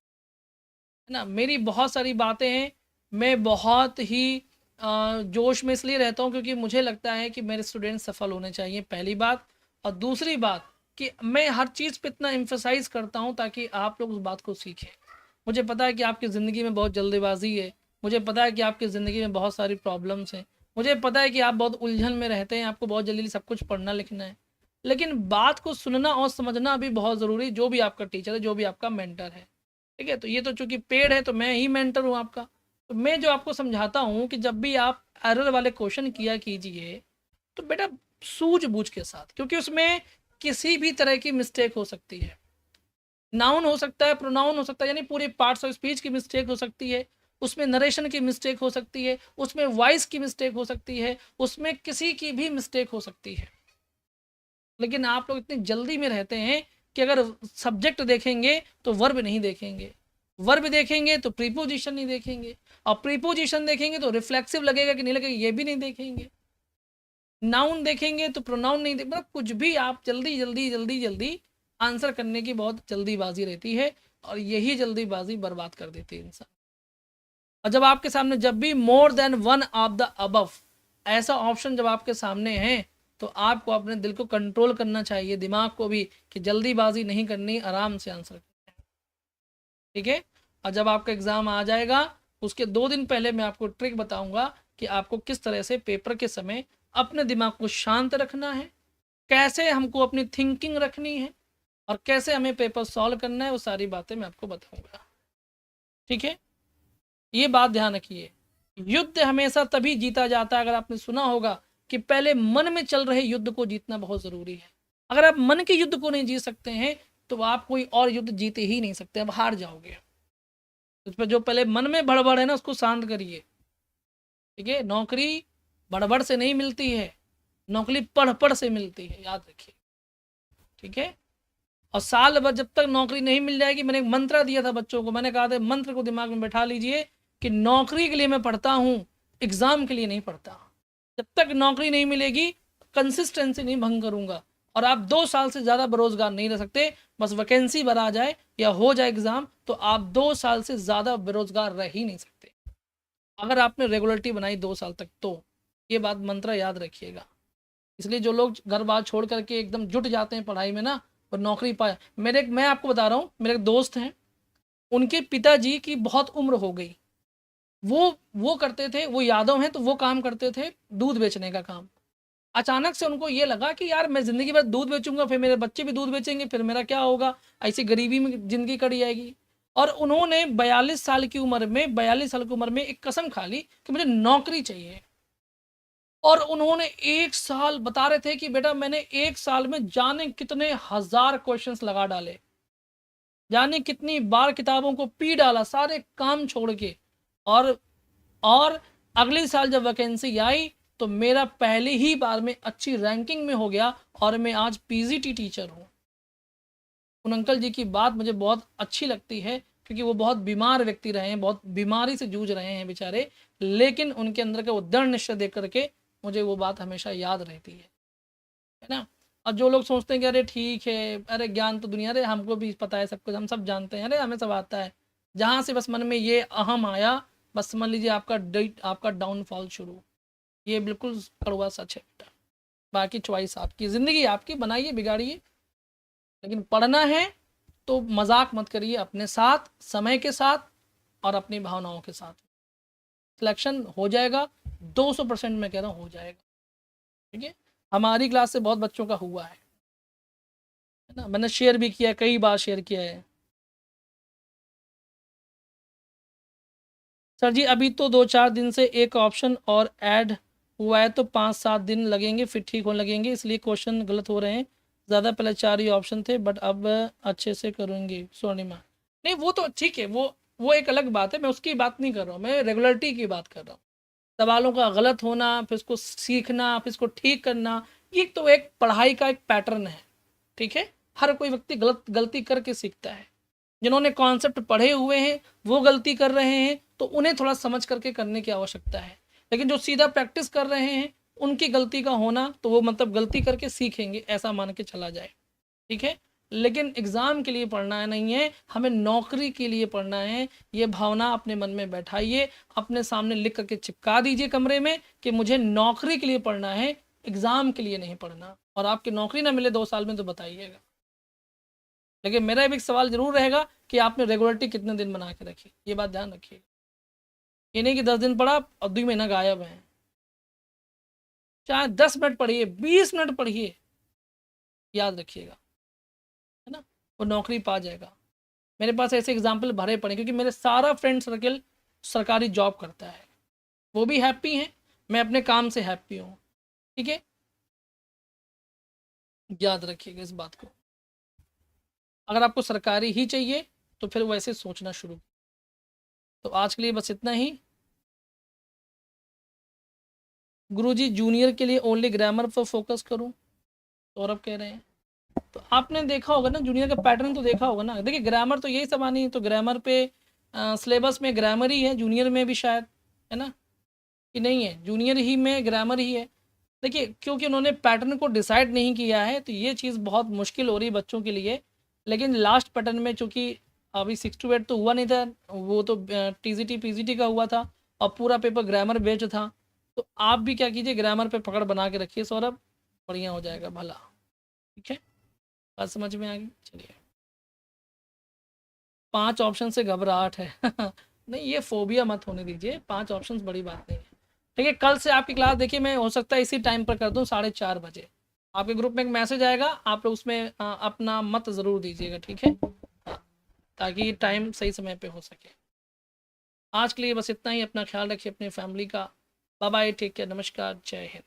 है ना। मेरी बहुत सारी बातें हैं, मैं बहुत ही जोश में इसलिए रहता हूँ क्योंकि मुझे लगता है कि मेरे स्टूडेंट सफल होने चाहिए, पहली बात। और दूसरी बात कि मैं हर चीज़ पे इतना एम्फेसाइज करता हूँ ताकि आप लोग उस बात को सीखें। मुझे पता है कि आपकी ज़िंदगी में बहुत जल्दबाजी है, मुझे पता है कि आपकी ज़िंदगी में बहुत सारी प्रॉब्लम्स हैं, मुझे पता है कि आप बहुत उलझन में रहते हैं, आपको बहुत जल्दी सब कुछ पढ़ना लिखना है, लेकिन बात को सुनना और समझना भी बहुत ज़रूरी है, जो भी आपका टीचर है, जो भी आपका मेंटर है। ठीक है, तो ये तो चूंकि पेड़ है तो मैं ही मेंटर हूँ आपका। तो मैं जो आपको समझाता हूँ कि जब भी आप एरर वाले क्वेश्चन किया कीजिए तो बेटा सूझबूझ के साथ, क्योंकि उसमें किसी भी तरह की मिस्टेक हो सकती है। नाउन हो सकता है, प्रोनाउन हो सकता है, यानी पूरे पार्ट्स ऑफ स्पीच की मिस्टेक हो सकती है, उसमें नरेशन की मिस्टेक हो सकती है, उसमें वॉइस की मिस्टेक हो सकती है, उसमें किसी की भी मिस्टेक हो सकती है। लेकिन आप लोग इतनी जल्दी में रहते हैं कि अगर सब्जेक्ट देखेंगे तो वर्ब नहीं देखेंगे, वर्ब देखेंगे तो प्रीपोजिशन नहीं देखेंगे, और प्रीपोजिशन देखेंगे तो रिफ्लेक्सिव लगेगा कि नहीं लगेगा ये भी नहीं देखेंगे, नाउन देखेंगे तो प्रोनाउन नहीं देख, मतलब कुछ भी आप जल्दी जल्दी जल्दी जल्दी आंसर करने की बहुत जल्दीबाजी रहती है, और यही जल्दीबाजी बर्बाद कर देती है इंसान। और जब आपके सामने जब भी मोर than one of the above ऐसा ऑप्शन जब आपके सामने है तो आपको अपने दिल को कंट्रोल करना चाहिए, दिमाग को भी, कि जल्दीबाजी नहीं करनी, आराम से आंसर करना है। ठीक है, और जब आपका एग्ज़ाम आ जाएगा उसके 2 दिन पहले मैं आपको ट्रिक बताऊंगा कि आपको किस तरह से पेपर के समय अपने दिमाग को शांत रखना है, कैसे हमको अपनी थिंकिंग रखनी है, और कैसे हमें पेपर सॉल्व करना है, वो सारी बातें मैं आपको बताऊंगा। ठीक है, ये बात ध्यान रखिए, युद्ध हमेशा तभी जीता जाता है, अगर आपने सुना होगा कि पहले मन में चल रहे युद्ध को जीतना बहुत ज़रूरी है। अगर आप मन के युद्ध को नहीं जीत सकते हैं तो आप कोई और युद्ध जीते ही नहीं सकते, आप हार जाओगे। उस पर जो पहले मन में भड़बड़ है ना उसको शांत करिए। ठीक है, नौकरी बड़बड़ से नहीं मिलती है, नौकरी पढ़ पढ़ से मिलती है, याद रखिए। ठीक है, और साल भर जब तक नौकरी नहीं मिल जाएगी, मैंने एक मंत्र दिया था बच्चों को, मैंने कहा था मंत्र को दिमाग में बैठा लीजिए कि नौकरी के लिए मैं पढ़ता हूँ, एग्जाम के लिए नहीं पढ़ता। जब तक नौकरी नहीं मिलेगी कंसिस्टेंसी नहीं भंग करूंगा, और आप 2 साल से ज़्यादा बेरोजगार नहीं रह सकते। बस वैकेंसी भरा जाए या हो जाए एग्जाम तो आप 2 साल से ज़्यादा बेरोजगार रह ही नहीं सकते, अगर आपने रेगुलरिटी बनाई 2 साल तक तो। ये बात मंत्र याद रखिएगा। इसलिए जो लोग घर बार छोड़ करके एकदम जुट जाते हैं पढ़ाई में ना, और नौकरी पाए, मैं आपको बता रहा हूँ, मेरे एक दोस्त हैं, उनके पिताजी की बहुत उम्र हो गई, वो करते थे, वो यादव हैं तो वो काम करते थे दूध बेचने का काम। अचानक से उनको ये लगा कि यार मैं ज़िंदगी भर दूध बेचूंगा, फिर मेरे बच्चे भी दूध बेचेंगे, फिर मेरा क्या होगा, ऐसी गरीबी में ज़िंदगी कट जाएगी। और उन्होंने 42 साल की उम्र में एक कसम खा ली कि मुझे नौकरी चाहिए। और उन्होंने 1 साल बता रहे थे कि बेटा मैंने 1 साल में जाने कितने हजार क्वेश्चंस लगा डाले, जाने कितनी बार किताबों को पी डाला, सारे काम छोड़ के। और और अगले साल जब वैकेंसी आई तो मेरा पहले ही बार में अच्छी रैंकिंग में हो गया, और मैं आज पीजीटी टीचर हूँ। उन अंकल जी की बात मुझे बहुत अच्छी लगती है क्योंकि वो बहुत बीमार व्यक्ति रहे हैं, बहुत बीमारी से जूझ रहे हैं बेचारे, लेकिन उनके अंदर का वो दृढ़ निश्चय देख करके मुझे वो बात हमेशा याद रहती है ना। और जो लोग सोचते हैं कि अरे ठीक है, अरे ज्ञान तो दुनिया, अरे हमको भी पता है सब कुछ, हम सब जानते हैं, अरे हमें सब आता है, जहाँ से बस मन में ये अहम आया, बस समझ लीजिए आपका डाउनफॉल शुरू। ये बिल्कुल कड़वा सच है बेटा। बाकी चॉइस आपकी, ज़िंदगी आपकी, बनाइए बिगाड़िए, लेकिन पढ़ना है तो मजाक मत करिए अपने साथ, समय के साथ और अपनी भावनाओं के साथ। सिलेक्शन हो जाएगा, 200% मैं कह रहा हूँ हो जाएगा। ठीक है, हमारी क्लास से बहुत बच्चों का हुआ है ना, मैंने शेयर भी किया, कई बार शेयर किया है। सर जी अभी तो 2-4 दिन से एक ऑप्शन और ऐड हुआ है तो 5-7 दिन लगेंगे फिर ठीक होने लगेंगे, इसलिए क्वेश्चन गलत हो रहे हैं ज़्यादा, पहले 4 ही ऑप्शन थे बट अब अच्छे से करूँगी स्वर्णिमा। नहीं वो तो ठीक है, वो एक अलग बात है, मैं उसकी बात नहीं कर रहा हूँ, मैं रेगुलरिटी की बात कर रहा हूँ। सवालों का गलत होना, फिर उसको सीखना, फिर इसको ठीक करना, ये तो एक पढ़ाई का एक पैटर्न है। ठीक है, हर कोई व्यक्ति गलती करके सीखता है। जिन्होंने कॉन्सेप्ट पढ़े हुए हैं वो गलती कर रहे हैं, तो उन्हें थोड़ा समझ करके करने की आवश्यकता है। लेकिन जो सीधा प्रैक्टिस कर रहे हैं उनकी गलती का होना, तो वो मतलब गलती करके सीखेंगे, ऐसा मान के चला जाए, ठीक है। लेकिन एग्ज़ाम के लिए पढ़ना नहीं है, हमें नौकरी के लिए पढ़ना है। ये भावना अपने मन में बैठाइए, अपने सामने लिख करके चिपका दीजिए कमरे में कि मुझे नौकरी के लिए पढ़ना है, एग्ज़ाम के लिए नहीं पढ़ना। और आपकी नौकरी ना मिले 2 साल में तो बताइएगा। लेकिन मेरा एक सवाल ज़रूर रहेगा कि आपने रेगुलरिटी कितने दिन बना के रखी, ये बात ध्यान रखिए। ये नहीं कि 10 दिन पढ़ा और 2 महीना गायब है। चाहे 10 मिनट पढ़िए, 20 मिनट पढ़िए, याद रखिएगा, है ना, वो नौकरी पा जाएगा। मेरे पास ऐसे एग्जाम्पल भरे पड़े, क्योंकि मेरे सारा फ्रेंड सर्कल सरकारी जॉब करता है, वो भी हैप्पी हैं, मैं अपने काम से हैप्पी हूँ, ठीक है। याद रखिएगा इस बात को। अगर आपको सरकारी ही चाहिए तो फिर वैसे सोचना शुरू। तो आज के लिए बस इतना ही। गुरुजी जूनियर के लिए ओनली ग्रामर पर फोकस करूं, सौरभ कह रहे हैं। तो आपने देखा होगा ना, जूनियर का पैटर्न तो देखा होगा ना। देखिए ग्रामर तो यही सब आनी है, तो ग्रामर पे सिलेबस में ग्रामर ही है, जूनियर में भी शायद, है ना, कि नहीं है, जूनियर ही में ग्रामर ही है। देखिए क्योंकि उन्होंने पैटर्न को डिसाइड नहीं किया है, तो ये चीज़ बहुत मुश्किल हो रही है बच्चों के लिए। लेकिन लास्ट पैटर्न में चूँकि अभी 6 to 8 तो हुआ नहीं था, वो तो टीजीटी पीजीटी का हुआ था, और पूरा पेपर ग्रामर बेस्ड था। तो आप भी क्या कीजिए, ग्रामर पे पकड़ बना के रखिए सौरभ, बढ़िया हो जाएगा भला, ठीक है। बात समझ में आ गई, चलिए। 5 ऑप्शन से घबराहट है नहीं, ये फोबिया मत होने दीजिए, 5 ऑप्शन बड़ी बात नहीं है, ठीक है। कल से आपकी क्लास देखिए, मैं हो सकता है इसी टाइम पर कर दूँ, 4:30 बजे। आपके ग्रुप में एक मैसेज आएगा, आप लोग उसमें अपना मत ज़रूर दीजिएगा, ठीक है, ताकि टाइम सही समय पे हो सके। आज के लिए बस इतना ही। अपना ख्याल रखिए, अपनी फैमिली का। बाय बाय, टेक केयर, नमस्कार, जय हिंद।